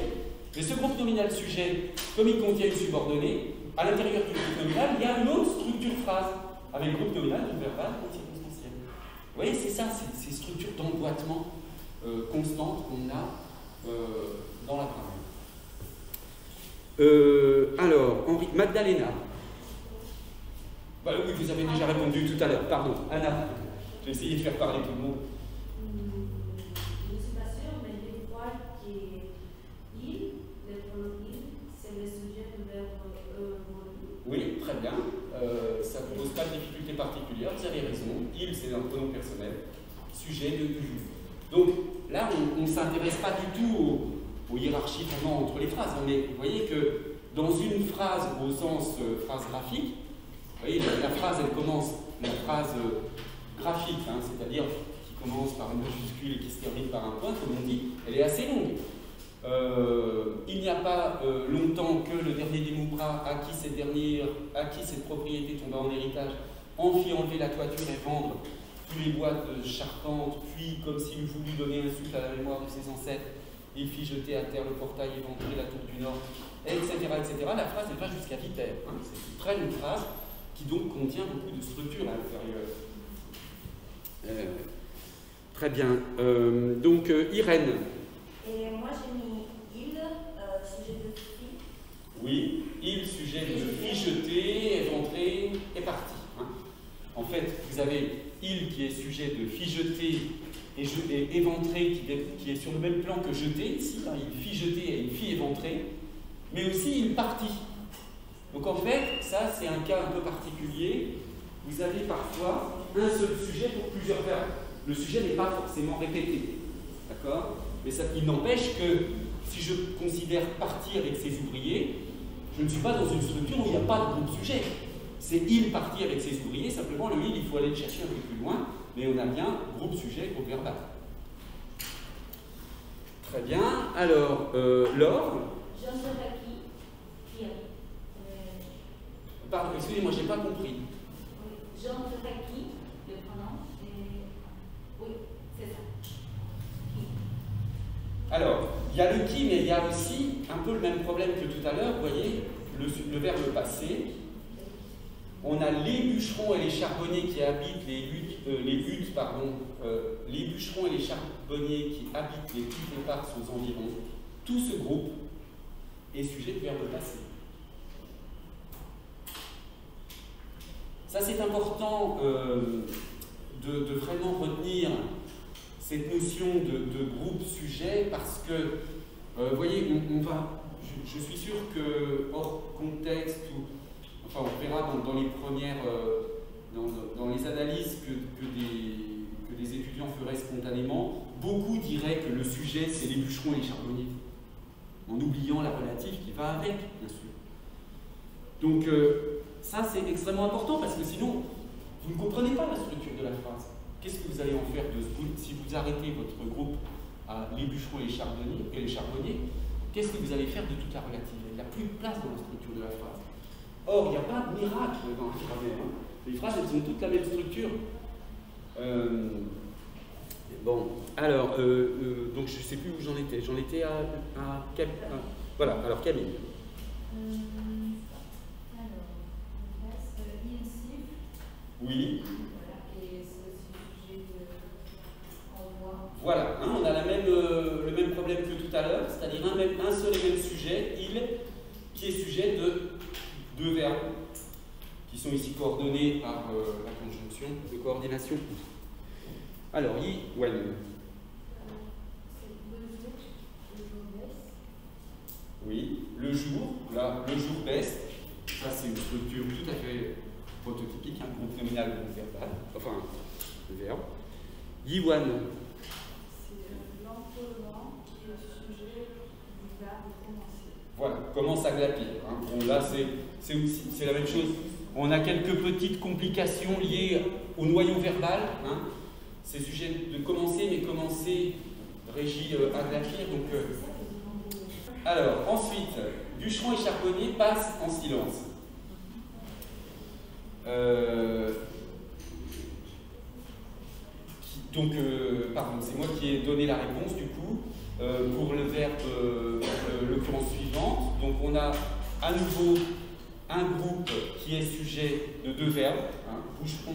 Mais ce groupe nominal sujet, comme il contient une subordonnée, à l'intérieur du groupe nominal, il y a une autre structure phrase, avec groupe nominal, du verbal et circonstanciel. Vous voyez, c'est ça, ces structures d'emboîtement constantes qu'on a dans la grammaire. Alors, Magdalena. Bah, oui, vous avez déjà répondu tout à l'heure, pardon. Anna, j'ai essayé de faire parler tout le monde. Je ne suis pas sûre, mais je crois que le pronom il, c'est le sujet du verbe oui, très bien. Ça ne pose pas de difficulté particulière, vous avez raison. Il, c'est un pronom personnel, sujet de you. Donc là, on ne s'intéresse pas du tout aux hiérarchies vraiment entre les phrases. Mais vous voyez que dans une phrase au sens phrase graphique, vous voyez, la phrase, elle commence, la phrase graphique, c'est-à-dire qui commence par une majuscule et qui se termine par un point, comme on dit, elle est assez longue. Il n'y a pas longtemps que le dernier des mots-bras à qui cette propriété tomba en héritage, en fit enlever la toiture et vendre tous les bois de charpente, puis, comme s'il eût voulu donner un souffle à la mémoire de ses ancêtres, il fit jeter à terre le portail et vendre la tour du Nord, etc., etc. La phrase, elle va jusqu'à Viter. C'est une très longue phrase qui donc contient beaucoup de structure à l'intérieur. Très bien. Donc, Irène. Et moi, j'ai mis il, sujet de fille. Oui, il, sujet de fille jetée, éventré, est parti. En fait, vous avez il qui est sujet de fille jetée et éventré qui est sur le même plan que jeté, ici, il fille jetée et une fille éventrée, mais aussi il partit. Donc en fait, ça c'est un cas un peu particulier. Vous avez parfois un seul sujet pour plusieurs verbes. Le sujet n'est pas forcément répété. D'accord? Mais ça, il n'empêche que si je considère partie avec ses ouvriers, je ne suis pas dans une structure où il n'y a pas de groupe sujet. C'est il parti avec ses ouvriers, simplement le il, il faut aller le chercher un peu plus loin, mais on a bien groupe sujet, groupe verbal. Très bien. Alors, Laure. J'entrerai qui Pardon, excusez-moi, je n'ai pas compris. J'entrerai qui, le pronom, oui, c'est ça. Qui. Alors, il y a le qui, mais il y a aussi un peu le même problème que tout à l'heure, vous voyez, le verbe passé. On a les bûcherons et les charbonniers qui habitent les huttes, les bûcherons et les charbonniers qui habitent les petites éparses aux environs. Tout ce groupe est sujet de verbe passé. Ça, c'est important de vraiment retenir cette notion de groupe sujet parce que, vous voyez, je suis sûr que hors contexte, enfin on verra dans les premières, dans les analyses que des étudiants feraient spontanément, beaucoup diraient que le sujet c'est les bûcherons et les charbonniers, en oubliant la relative qui va avec, bien sûr. Donc ça c'est extrêmement important parce que sinon vous ne comprenez pas la structure de la phrase. Qu'est-ce que vous allez en faire de ce groupe si vous arrêtez votre groupe à les bûcherons et les charbonniers? Qu'est-ce que vous allez faire de toute la relative? Il n'y a plus de place dans la structure de la phrase. Or, il n'y a pas de miracle dans la grammaire. Hein. Les phrases, elles ont toutes la même structure. Bon, alors, donc je ne sais plus où j'en étais. J'en étais à voilà, alors Camille. Alors, on passe INSIF. Oui. Voilà, et c'est aussi le sujet de envoi. Voilà, hein, on a le même problème que tout à l'heure, c'est-à-dire un seul et même sujet, il, qui est sujet de deux verbes, qui sont ici coordonnés par la conjonction de coordination. Alors, i, when. C'est le jour baisse. Oui, le jour, là, le jour baisse. Ça, c'est une structure tout à fait prototypique, un groupe nominal, groupe verbal, enfin, le verbe. Yi, one. C'est l'emploiement qui est le sujet du verbe commencer. Voilà, commence à glapir. Hein. Bon, là, c'est la même chose. On a quelques petites complications liées au noyau verbal. Hein. C'est sujet de commencer, mais commencer régie à glapir. Donc, alors, ensuite, bûcheron et charbonnier passent en silence. Donc, pardon, c'est moi qui ai donné la réponse du coup. Pour le verbe, l'occurrence suivante. Donc on a à nouveau un groupe qui est sujet de deux verbes, hein, bûcheron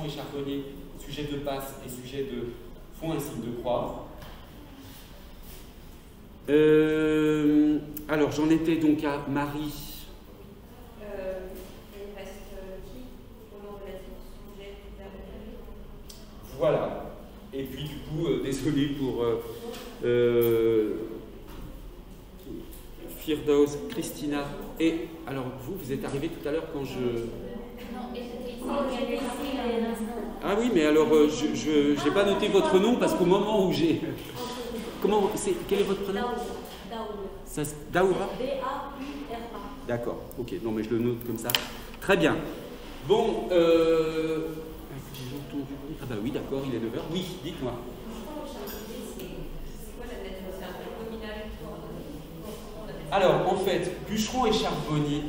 et charbonnier, sujet de passe et sujet de font un signe de croix. Alors j'en étais donc à Marie. Il reste qui au nom de la sujet verbe. Voilà. Et puis du coup, désolé pour Firdaus, Christina. Et alors vous êtes arrivé tout à l'heure quand je... Non, et c'était ici. Ah oui, mais alors je n'ai pas noté votre nom parce qu'au moment où j'ai... Comment c'est? Quel est votre prénom? Daoura. D-A-U-R-A. D'accord, ok, non mais je le note comme ça. Très bien. Bon, j'ai entendu... Ah bah oui, d'accord, il est 9h. Oui, dites-moi. Alors, en fait, bûcherons et charbonniers,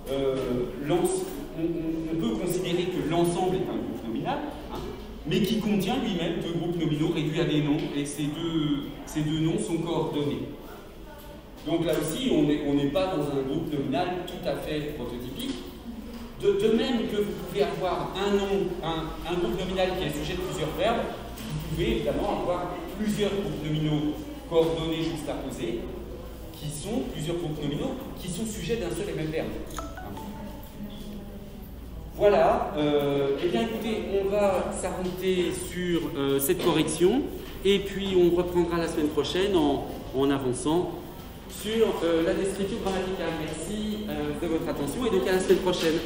on peut considérer que l'ensemble est un groupe nominal, hein, mais qui contient lui-même deux groupes nominaux réduits à des noms, et ces deux noms sont coordonnés. Donc là aussi, on n'est pas dans un groupe nominal tout à fait prototypique. De même que vous pouvez avoir un groupe nominal qui est sujet de plusieurs verbes, vous pouvez évidemment avoir plusieurs groupes nominaux coordonnés juxtaposés, qui sont plusieurs groupes nominaux qui sont sujets d'un seul et même verbe. Voilà, eh bien écoutez, on va s'arrêter sur cette correction, et puis on reprendra la semaine prochaine en avançant sur la description grammaticale. Merci de votre attention, et donc à la semaine prochaine.